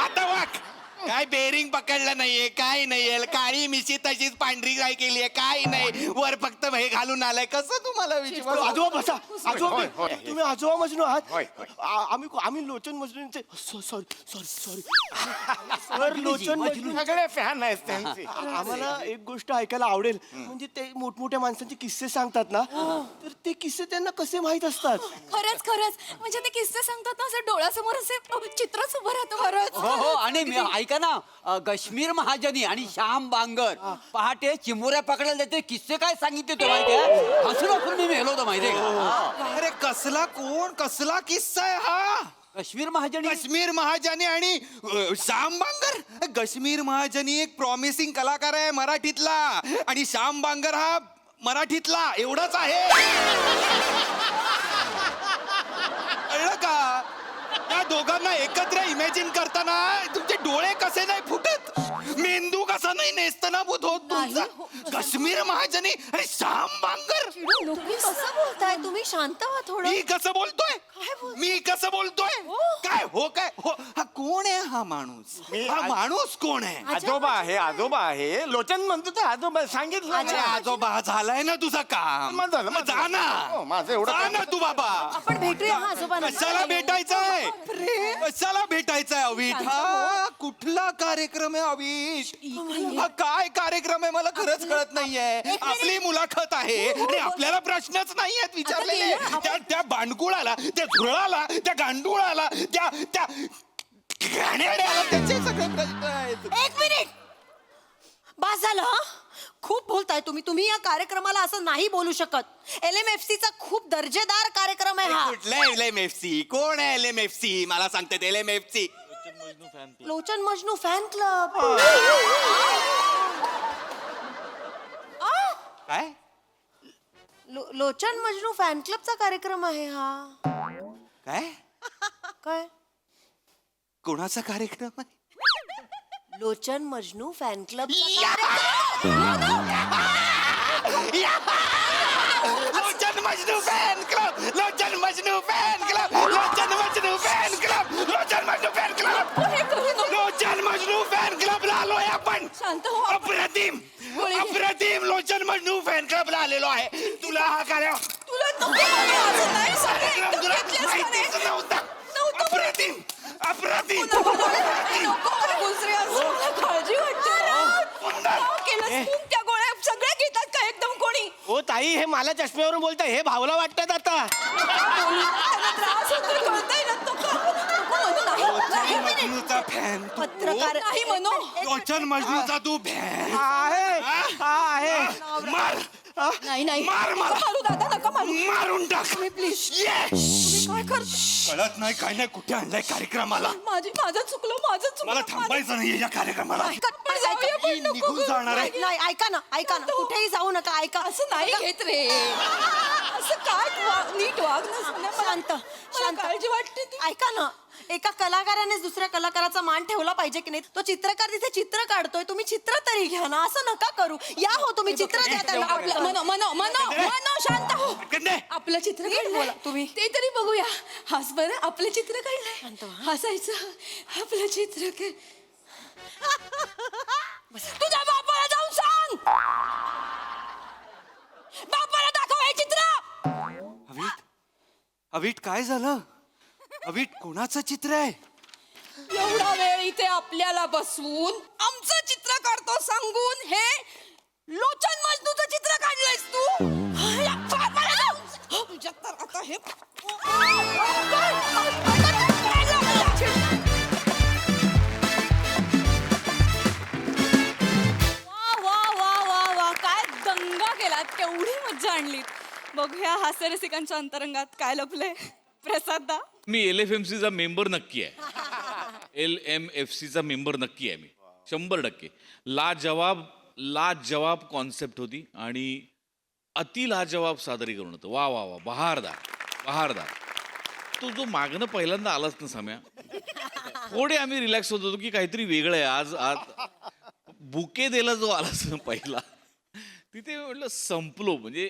आता वाक. काय बेरिंग पकडलं नाहीये, काय नाहीये. काळी मिशी तशीच पांढरी काय केलीये, काय नाही. वर फक्त हे घालून आलाय. कसं तुम्हाला विश्वास. आजोबा बसा. आजोबा होय, होय. तुम्ही आजोबा मजनू आहात. होय, होय. आम्ही लोचन मजनूंचे सॉरी सर लोचन मजनू. सगळे फॅन आहेत त्यांचे. आम्हाला एक गोष्ट ऐकायला आवडेल. म्हणजे ते मोठमोठ्या माणसांचे किस्से सांगतात ना, तर ते किस्से त्यांना कसे माहित असतात? खरंच खरंच. म्हणजे ते किस्से सांगतात ना, असं डोळ्यासमोर असे चित्रच उभं राहतं. खरंच. हो हो. आणि ऐका ना, कश्मीर महाजनी आणि श्याम बांगर पहाटे चिमुऱ्या पकडायला जाते. किस्से काय सांगितले तो माहितीये? हसून हसून मी मेलो होतो माहितीये का? अरे कसला कोण, कसला किस्सा आहे हा. कश्मीर महाजनी. काश्मीर महाजनी आणि श्याम बांगर. काश्मीर महाजनी एक प्रॉमिसिंग कलाकार आहे मराठीतला, आणि श्याम बांगर हा मराठीतला. एवढंच आहे. कळलं का? त्या दोघांना एकत्र इमॅजिन करताना तुमचे डोळे कसे नाही फुटत, मेंदू कसा नाही नेस्तनाभूत होत तुमचा. काश्मीर महाजनी आणि श्याम बांगर. कसं बोलताय तुम्ही? शांत व्हा थोडं. मी कसं बोलतोय, मी कसं बोलतोय. काय हो, काय हो. हा कोण आहे हा माणूस? हा माणूस कोण आहे? आजोबा आहे, आजोबा आहे. लोचन म्हणतो तर आजोबा सांगितलं अरे ना. आजोबा झालाय ना तुझं काम. मग झालं, मग जा झालं. ना. हो, माझं एवढं जा काम. ना तू बाबा. आपण भेटूया हा आजोबांना. कशाला भेटायचंय, कशाला भेटायचंय अविठ. हा कुठला कसला कार्यक्रम आहे अविश? हा काय कार्यक्रम आहे मला खरंच कळत नाहीये. आपली मुलाखत आहे आणि आपल्याला प्रश्नच नाही आहेत विचारलेले. त्या भांडकुळाला, त्या झुरळाला, त्या गांडुळाला, त्या घाणेरड्याला त्याचे सगळे प्रश्न आहेत. एक मिनिट, बस झालं हं? खूप बोलताय तुम्ही या कार्यक्रमाला असं नाही बोलू शकत. LMFC चा खूप दर्जेदार कार्यक्रम आहे हा. कुठलं LMFC? कोण आहे LMFC? मला सांगतात LMFC. लोचन मजनू फॅन क्लब. काय? लोचन मजनू फॅन क्लबचा कार्यक्रम आहे हा. काय? काय? कोणाचा कार्यक्रम आहे? लोचन मजनू फॅन क्लब. लोचन मजनू फॅन क्लब, लोचन मजनू फॅन क्लब, लोचन मजनू फॅन क्लब, लोचन मजनू फॅन क्लब, लोचन मजनू फॅन क्लबला आलोय आपण. शांत हो. अप्रतिम अप्रतिम लोचन मजनू फॅन क्लबला आलेलो आहे. तुला हा तुला नको मला असं नाही सांगायचं. कार्यक्रम तुला घेतलेस का माहितीच नाही? नव्हता. अप्रतिम अप्रतिम. नको मला दुसरे असं मला काळजी वाटते. सुंदर. का केलंस तू? त्या गोळ्या सगळ्या घेतात का एकदम कोणी? ओ ताई, हे मला चष्म्यावरून बोलताय, हे भावला वाटतात आता. त्यांना त्रास होतोय कळतंय ना. नको म्हणू. नाही मजनूचा फॅन तू. पत्रकार नाही म्हणू. लोचन मजनूचा तू फॅन. आहे. मार नाही नाही मार, मार. नका मारू दादा, नका मारू. मारून टाक प्लीज. Yes! काय करतो? कळत नाही काय नाही कुठे आणलंय कार्यक्रमाला. माझं चुकलं. मला थांबायचं नाही या कार्यक्रमाला. पण जाऊया पण नको निघून करू. जाणार आहे. नाही, ऐका ना, कुठेही जाऊ नका. ऐका, असं नाही घेत रे. असं काय नीट वाग ना. शांत शांत काळजी वाटते ती. ऐका ना, एका कलाकाराने दुसऱ्या कलाकाराचा मान ठेवला पाहिजे की नाही. तो चित्रकार तिथे चित्र काढतोय, तुम्ही चित्र तरी घ्या ना. असं नका करू. या हो, तुम्ही चित्र द्या त्याला. मनो शांत हो. कंदे. आपलं चित्र नीट काढलंय. बोला तुम्ही. ते तरी बघूया. हस बरं, आपलं चित्र काढलंय. हसायचं. आपलं चित्र तुझ्या बापाला जाऊन सांग. बापाला दाखव हे चित्र. अविट अविट काय झालं? अविट कोणाचं चित्र आहे? एवढा वेळ इथे आपल्याला बसवून आमचं चित्र काढतो सांगून हे लोचन मजनूचं चित्र काढलंयस तू. या बापाला जाऊन. तुझ्या तर आता हे वा काय दंगा केलात, केवढी मज्जा आणलीत. बघूया हास्यरसिकांच्या अंतरंगात काय लपलंय. प्रसाद मी LFMCचा मेंबर नक्की आहे. LMFCचा मेंबर नक्की आहे मी 100%. लाजवाब कॉन्सेप्ट होती आणि अति लाजवाब सादरीकरण होतं. वा वा वा, बहारदार. तो जो मागणं पहिल्यांदा आलाच ना सम्या, थोडे आम्ही रिलॅक्स होत होतो की काहीतरी वेगळं आहे आज बुके द्यायला जो आलाच ना पहिला, तिथे म्हटलं संपलो. म्हणजे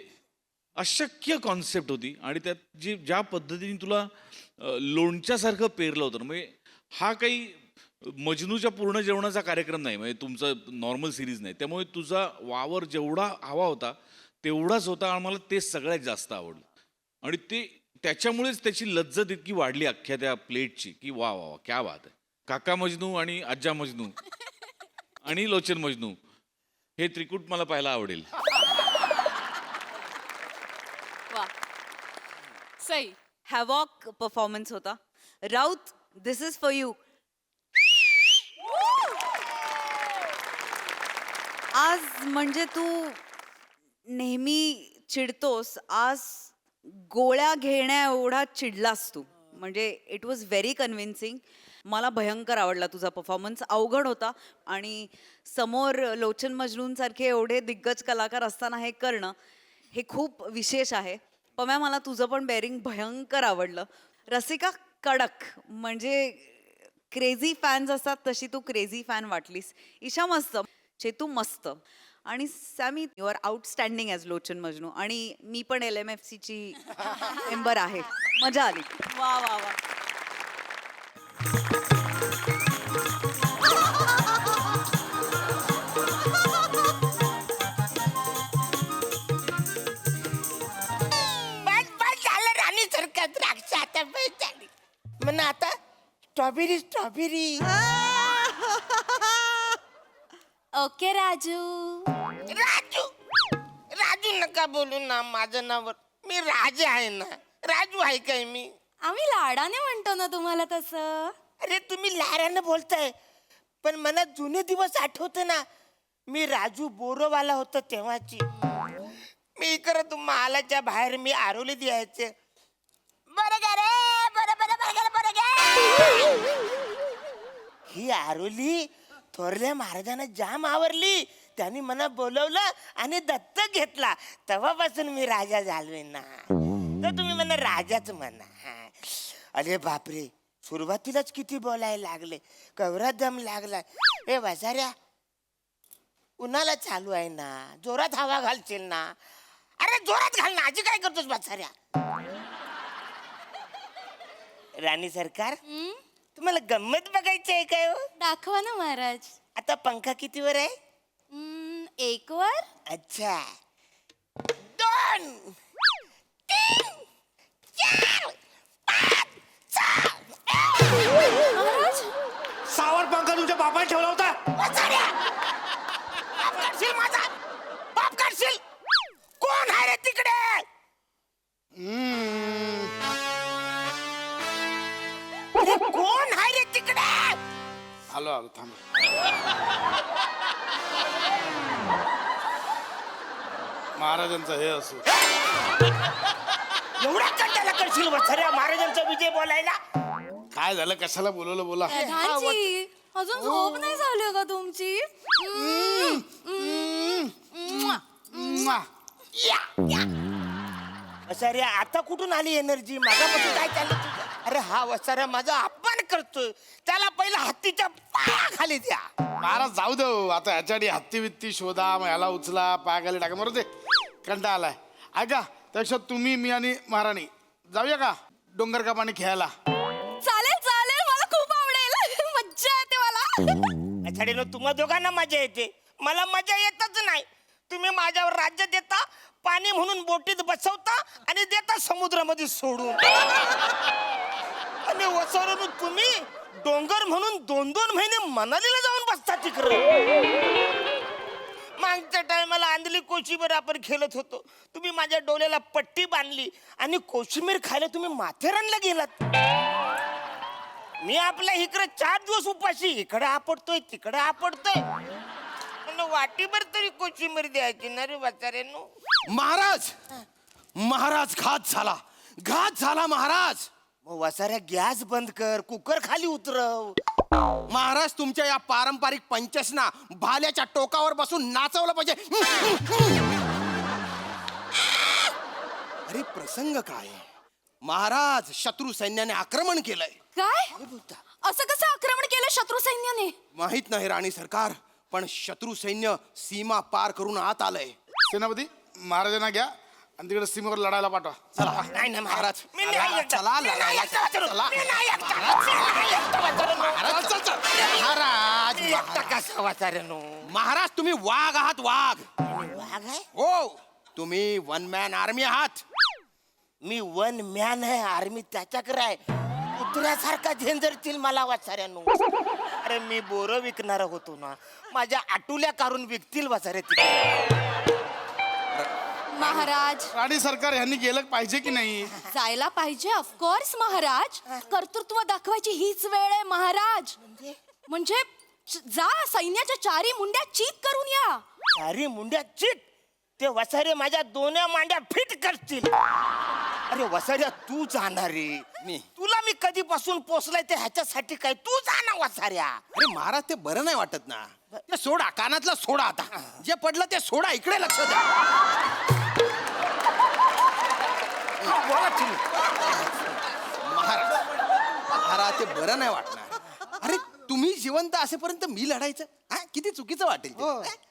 अशक्य कॉन्सेप्ट होती आणि त्यात ज्या पद्धतीने तुला लोणच्यासारखं पेरलं होतं ना, म्हणजे हा काही मजनूच्या पूर्ण जेवणाचा कार्यक्रम नाही, म्हणजे तुमचा नॉर्मल सिरीज नाही. त्यामुळे तुझा वावर जेवढा हवा होता तेवढाच होता आणि मला ते सगळ्यात जास्त आवडलं. आणि त्याच्यामुळेच त्याची लज्जत इतकी वाढली अख्ख्या त्या प्लेटची की वा वा वा, क्या बात आहे. काका मजनू आणि आज्जा मजनू आणि लोचन मजनू हे त्रिकूट मला पाहायला आवडेल. सई हॅवॉक परफॉर्मन्स होता. राऊत, दिस इज फॉर यू. आज म्हणजे तू नेहमी चिडतोस, आज गोळ्या घेण्या एवढा चिडलास तू. म्हणजे इट वॉज व्हेरी कन्व्हिन्सिंग. मला भयंकर आवडला तुझा परफॉर्मन्स. अवघड होता आणि समोर लोचन मजनूंसारखे एवढे दिग्गज कलाकार असताना हे करणं हे खूप विशेष आहे. पम्या, मला तुझं पण बेअरिंग भयंकर आवडलं. रसिका कडक, म्हणजे क्रेझी फॅन्स असतात तशी तू क्रेझी फॅन वाटलीस. ईशा मस्त, चेतू मस्त आणि Sammy you are outstanding as Lochan Majnu. आणि मी पण LMFCची मेंबर आहे. मजा आली. वा वा वा. म्हणून आता स्ट्रॉबेरी ओके राजू. राजू राजू नका बोलू ना माझं नाव. मी राजा आहे ना, राजू आहे काय मी? आम्ही लाडाने म्हणतो ना तुम्हाला तसं. अरे तुम्ही लाडाने बोलताय, पण मला जुने दिवस आठवते ना. मी राजू बोरोवाला होतो तेव्हाची. मी इकडं महालाच्या बाहेर मी आरोली द्यायचे. बरं गा रे, बरं. ही आरोली थोरल्या महाराजांना जाम आवरली. त्यांनी मला बोलवलं आणि दत्तक घेतला. तेव्हापासून मी राजा झालोय ना. तर तुम्ही मला राजाच म्हणा. अरे बापरे, सुरुवातीलाच किती बोलायला लागले, कवरा दम लागला. ए वाजाऱ्या, उन्हाला चालू आहे ना, जोरात हवा घालशील ना. अरे जोरात घाल ना, आजी काय करतोस वाजाऱ्या? राणी सरकार, तुम्हाला गंमत बघायची आहे काय हो? दाखवा ना महाराज. आता पंखा कितीवर आहे? 1 वर. अच्छा, 2, 3, 4, 5, 6. महाराज, सावर पंखा तुमच्या बापाने ठेवला होता. वाजाऱ्या, बाप काढशील माझा, बाप काढशील. कोण आहे रे तिकडे? अरे कोण आहे रे तिकडे? आलो थांब. महाराजांचं हे असो. एवढा कंटाळा करशील वाजाऱ्या महाराजांचा विजय बोलायला? काय झालं, कशाला बोलवलं बोला. प्रधानजी, अजून झोप नाही झाली का तुमची? वसाऱ्या, आता कुठून आली एनर्जी? मागापासून काय चाललं तुझं? अरे हा वसाऱ्या माझा अपमान करतोय. त्याला पहिला हत्तीच्या पायाखाली द्या. महाराज जाऊ दे आता. ह्याच्यासाठी हत्ती वित्ती शोधा, मग ह्याला उचला, पायाखाली टाका. बरोबर, ते कंटाळा आलाय. ऐका, त्यापेक्षा तुम्ही, मी आणि महाराणी जाऊया का डोंगर का पाणी खेळायला? चालेल चालेल, मला खूप आवडेल. मज्जा येते मला. याच्याकडे तुम्हा दोघांना मजा येते, मला मजा येतच नाही. तुम्ही माझ्यावर राज्य देता, पाणी म्हणून बोटीत बसवता आणि देता समुद्रामध्ये सोडून. आणि वसवरून तुम्ही डोंगर म्हणून 2-2 महिने मनालीला जाऊन बसता तिकडं. मागच्या टायमाला आंधली कोशिंबीर आपण खेळत होतो. तुम्ही माझ्या डोळ्याला पट्टी बांधली आणि कोशिंबीर खायला तुम्ही माथेरानला गेलात. मी आपल्या इकडे 4 दिवस उपाशी, इकडे आपडतोय तिकडे आपडतोय. वाटीभर तरी कोशिंबीर द्यायची ना रे वाचाऱ्यांनो. महाराज, महाराज घात झाला महाराज. मग वसाऱ्या गॅस बंद कर, कुकर खाली उतरव. महाराज, तुमच्या या पारंपरिक पंचसना भाल्याच्या टोकावर बसून नाचवलं पाहिजे. अरे प्रसंग काय महाराज, शत्रू सैन्याने आक्रमण केलंय. काय? असं कसं आक्रमण केलं शत्रू सैन्याने? माहित नाही राणी सरकार, पण शत्रू सैन्य सीमा पार करून आत आलंय. सेनापती, महाराजांना घ्या आणि तिकडे सीमेवर लढायला पाठवा. चला. नाही ना महाराज, मी नाही एकटा. चला, मी नाही एकटा वाचलो. चला. मी नाही एकटा. मी नाही एकटा वाचलो. महाराज, महाराज, मी एकटा कसा वाचाऱ्यानो? महाराज, तुम्ही वाघ आहात, वाघ. वाघ आहे? हो, तुम्ही 1 मॅन आर्मी आहात. मी 1 मॅन आहे, आर्मी त्याच्याकडे आहे. कुत्र्यासारखा झेंजरतील मला वाचाऱ्यानो. अरे मी बोरं विकणार होतो ना, माझ्या आटुल्या काढून विकतील वाचारे तिकडे. महाराज, राणी सरकार ह्यांनी गेलं पाहिजे की नाही? जायला पाहिजे ऑफकोर्स महाराज. कर्तृत्व दाखवायची हीच वेळ आहे महाराज. म्हणजे जा, सैन्याच्या 4 मुंड्या चीत करून या. 4 मुंड्या चिट? ते वसारे माझ्या 2 मांड्या फिट करतील. अरे वसाऱ्या, तू जाणार रे. तुला मी कधीपासून पोचलाय ते ह्याच्यासाठी काय? तू जा ना वसाऱ्या. अरे महाराज, ते बरं नाही वाटत ना. ते सोडा, कानातला सोडा. आता जे पडलं ते सोडा. इकडे लक्ष द्या. बोला तुम्ही. महाराज, ते बरं नाही वाटणार. अरे तुम्ही जिवंत असेपर्यंत मी लढायचं, हा? किती चुकीचं वाटेल ते.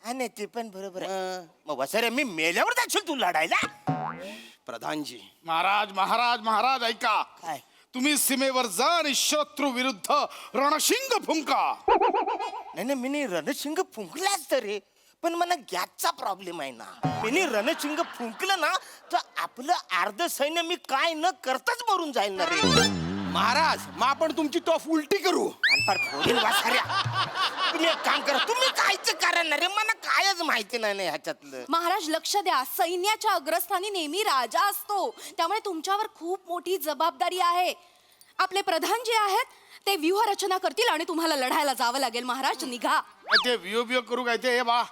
हा नाही, ते पण बरोबर आहे. मग वसाऱ्या, मी मेल्यावर जाशील तू लढायला? प्रधानजी, महाराज महाराज महाराज ऐका. काय? तुम्ही सीमेवर जा आणि शत्रू विरुद्ध रणशिंग फुंका. नाही नाही, मी रणशिंग फुंकलाच तर रे, पण मला गॅसचा प्रॉब्लेम आहे ना. मी रणशिंग फुंकलं ना तर आपलं अर्ध सैन्य मी काय न करताच मरून जाईल ना रे. महाराज मग आपण तुमची टॉफ उलटी करू तुम्ही एक काम करा, तुम्ही कायच कारण रे, मला कायच माहिती नाही ह्याच्यातलं. महाराज लक्ष द्या, सैन्याच्या अग्रस्थानी नेहमी राजा असतो, त्यामुळे तुमच्यावर खूप मोठी जबाबदारी आहे. आपले प्रधान जे आहेत ते व्यूह रचना करतील आणि तुम्हाला लढायला जावं लागेल. महाराज निघा. ते वियो करू काय ते, हे बा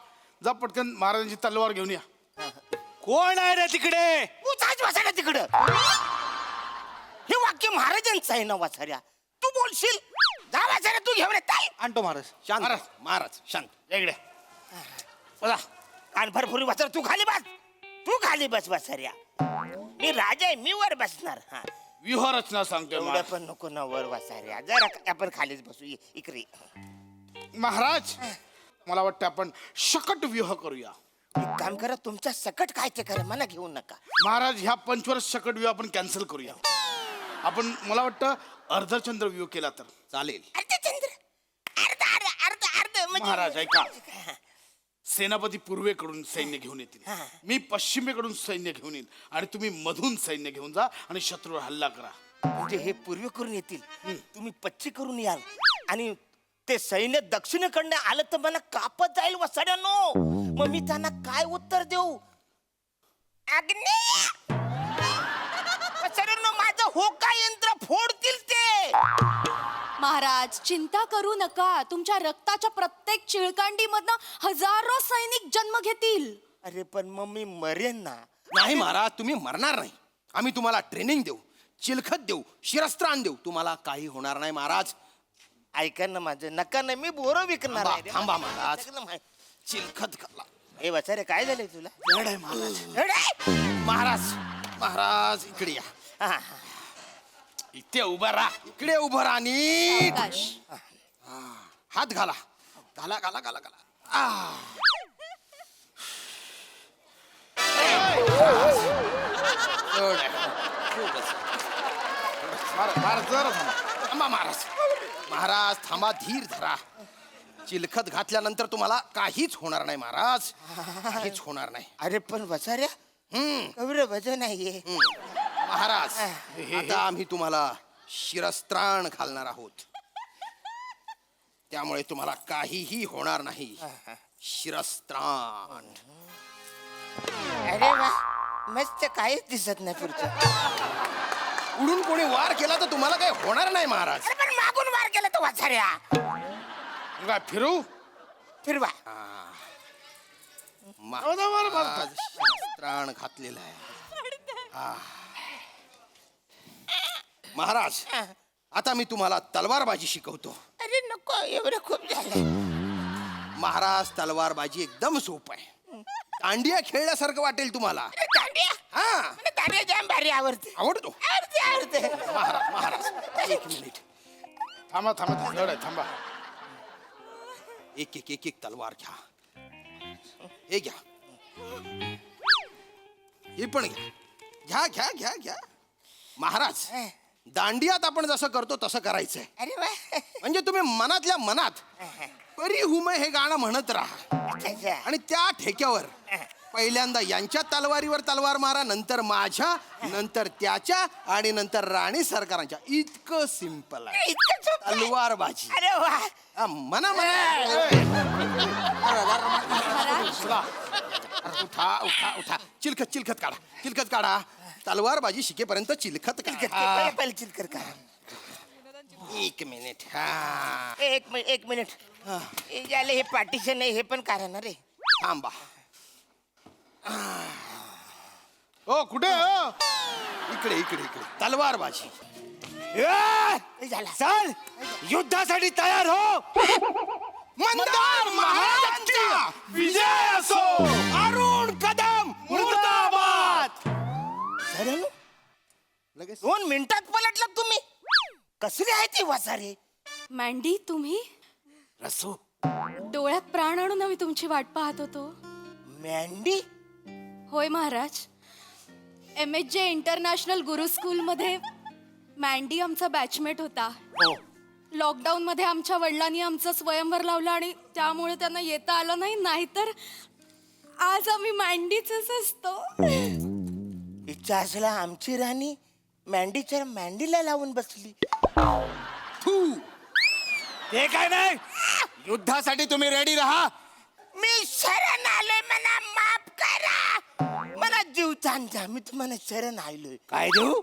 जा पटकन महाराजांची तलवार घेऊन या. कोण आहे रे तिकडे? तूच वाचायला तिकडं. हे वाक्य महाराजांचं आहे ना वाचाऱ्या, तू बोलशील. जा वाचाऱ्या, तू घेऊन येत. आणतो महाराज. शांत महाराज शांत इकडे बघा. कान भरपुरी वाचर, तू खाली बस, तू खाली बस वाचाऱ्या. मी राजा आहे, मी वर बसणार. हा व्यूहरचना सांगतोय एवढं महाराज. पण नको ना वर वाचाऱ्या, जरा आपण खालीच बसू. इकडे महाराज मला वाटतं आपण शकट व्यूह करूया. एक काम करा, तुमचा सकट काय ते करा, मला घेऊ नका. महाराज ह्या पंचवर्ष सकट व्यूह आपण कॅन्सल करूया. आपण मला वाटतं अर्धचंद्र व्यूह केला तर चालेल. अर्धचंद्र अर्ध अर्ध अर्ध अर्ध म्हणजे महाराज ऐका, सेनापती पूर्वेकडून सैन्य घेऊन येतील, मी पश्चिमेकडून सैन्य घेऊन येईल आणि तुम्ही मधून सैन्य घेऊन जा आणि शत्रूवर हल्ला करा. म्हणजे हे पूर्व करून येतील, तुम्ही पश्चिम करून याल आणि ते सैन्य दक्षिणेकडनं आलं तर मला कापत जाईल वसाड्यानो. मग मी त्यांना काय उत्तर देऊ? आग्नेय वसाड्यानो, माझं होका यंत्र फोडतील ते. महाराज चिंता करू नका, तुमच्या रक्ताच्या प्रत्येक चिळकांडीमधनं हजारो सैनिक जन्म घेतील. अरे पण मग मी मरेन ना. नाही महाराज, तुम्ही मरणार नाही. आम्ही तुम्हाला ट्रेनिंग देऊ, चिलखत देऊ, शिरस्त्राण देऊ, तुम्हाला काही होणार नाही महाराज. ऐका ना माझं, नका ना, मी बोरं विकणार आहे रे. थांबा महाराज. सगळं माहित. चिलखत खाल्ला. हे वसारे काय झालंय तुला? जड आहे महाराज. एवढं आहे? महाराज महाराज इकडे या. हा, हा. इथे उभा राहा, इकडे उभं राहा नीट. आकाश, हात घाला घाला घाला घाला घाला. महाराज जरा थांबा. थांबा महाराज. महाराज थांबा, धीर धरा. चिलखत घातल्यानंतर तुम्हाला काहीच होणार नाही महाराज, काहीच होणार नाही. अरे पण वसाऱ्या कवरे वजन नाहीये. महाराज आता आम्ही तुम्हाला शिरस्त्राण घालणार आहोत, त्यामुळे तुम्हाला काहीही होणार नाही. शिरस्त्राण. अरे वा, मस्त काहीच दिसत नाही पुढचं. उडून कोणी वार केला तर तुम्हाला काही होणार नाही महाराज. अरे पण मागून वार केला तर वाचाऱ्या. काय फिरू? फिरवा. महाराज शिरस्त्राण घातलेलं आहे. महाराज आता मी तुम्हाला तलवारबाजी शिकवतो. अरे नको, एवढं खूप झालं. महाराज तलवारबाजी एकदम सोपं आहे. दांडिया खेळल्यासारखं वाटेल तुम्हाला. अरे दांडिया, हा मला दांडिया जाम भारी आवडते. आवडतो. आवडते आवडते. महाराज महाराज एक मिनिट. थांबा थांबा जड आहे, थांबा. एक एक एक एक तलवार घ्या. हे घ्या, हे पण घ्या. घ्या घ्या घ्या घ्या. महाराज दांडियात आपण जसं करतो तसं करायचंय. अरे वा. म्हणजे तुम्ही मनातल्या मनात परी हुमे हे गाणं म्हणत राहा अच्छा. आणि त्या ठेक्यावर पहिल्यांदा यांच्या तलवारीवर तलवार मारा, नंतर माझ्या, नंतर त्याच्या आणि नंतर राणी सरकारांच्या. इतकं सिंपल आहे इतकं सोपं आहे. तलवारबाजी. अरे वा. मना मना. उठा उठा उठा. चिलखत चिलखत काढा, चिलखत काढा. तलवारबाजी शिकेपर्यंत चिलखत काढा. पहिले चिलकर का. एक मिनिट. हा एक मिनिट. हे झालं, हे पार्टिशन आहे, हे पण कारण रे. थांबा. ओ कुठे हो? इकडे इकडे इकडे. तलवारबाजी. हे झालं. चल युद्धासाठी तयार हो. मंदार महाराजांचा विजय असो. अरुण कदम मुर्दाबाद. अरे नो, लगेच 2 मिनिटात पलटलात तुम्ही. कसली आहे ती वासारे? मँडी तुम्ही? रसो. डोळ्यात प्राण आणून आम्ही तुमची वाट पाहत होतो. मँडी? होय महाराज, MSJ इंटरनॅशनल गुरु स्कूलमध्ये मँडी आमचा बॅचमेट होता. लॉकडाऊन मध्ये आमच्या वडिलांनी आमचं स्वयंवर लावलं आणि त्यामुळे त्यांना येता आलं नाही, नाहीतर आज आम्ही मँडीच असतो. इच्छा असला आमची राणी मँडीच्या मँडीला लावून बसली. ते काय नाही, युद्धासाठी तुम्ही रेडी राहा. मी शरण आलोय, मला माफ करा. मला जीवदान द्या. मी तुम्हाला शरण आलोय. काय देऊ?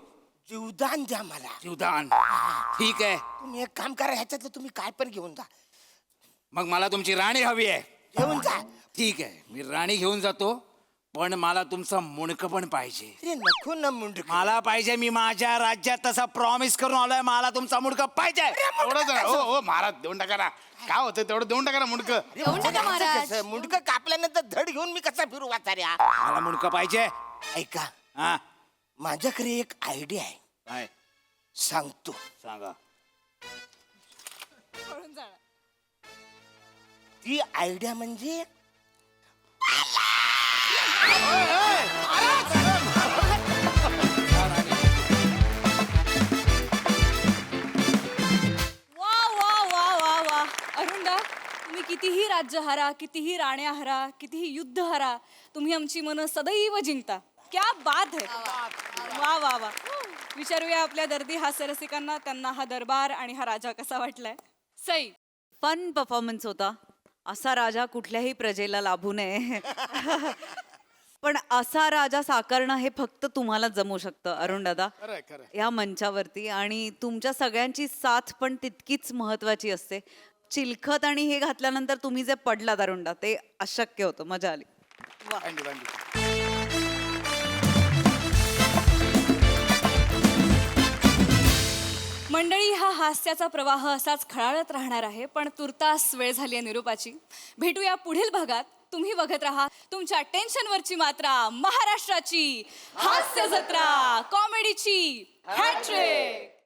जीवदान द्या मला. जीवदान. ठीक आहे, तुम्ही एक काम करा, ह्याच्यातलं तुम्ही काय पण घेऊन जा. मग मला तुमची राणी हवी आहे. घेऊन जा. ठीक आहे, मी राणी घेऊन जातो, पण मला तुमचं मुंडकं पण पाहिजे. अरे नको ना मुंडक. मला पाहिजे. मी माझ्या राज्यात तसा प्रॉमिस करून आलोय, मला तुमचा मुंडकं पाहिजे. एवढंच आहे. हो हो महाराज, देऊन टाका ना. काय होतं तेवढं देऊन टाका ना मुंडक. मुंडक कापल्यानंतर धड घेऊन मी कसा फिरू वाचाऱ्या. मला मुंडकं पाहिजे. ऐका, हा, माझ्याकडे एक आयडिया आहे, काय सांगतो. सांगा. ती आयडिया म्हणजे वा वा वा वा वा अरुणदा, तुम्ही कितीही राज्य हरा, कितीही राण्या हरा, कितीही युद्ध हरा, तुम्ही आमची मनं सदैव जिंकता. क्या बात है. वा वा वा. विचारूया आपल्या दर्दी हास्यरसिकांना, त्यांना हा दरबार आणि हा राजा कसा वाटलाय. सई. फन परफॉर्मन्स होता. असा राजा कुठल्याही प्रजेला लाभू नये. पण असा राजा साकारणं हे फक्त तुम्हाला जमू शकतं अरुण दादा या मंचावरती. आणि तुमच्या सगळ्यांची साथ पण तितकीच महत्वाची असते. चिलखत आणि हे घातल्यानंतर तुम्ही जे पडलात अरुणदा, ते अशक्य होतं. मजा आली. मंडळी, हा हास्याचा प्रवाह असाच खळाळत राहणार आहे, पण तुर्तास वेळ झाली आहे निरोपाची. भेटूया पुढील भागात. तुम्ही बघत राहा तुमच्या टेन्शनवरची मात्रा, महाराष्ट्राची हास्य जत्रा, कॉमेडीची हॅट्रिक.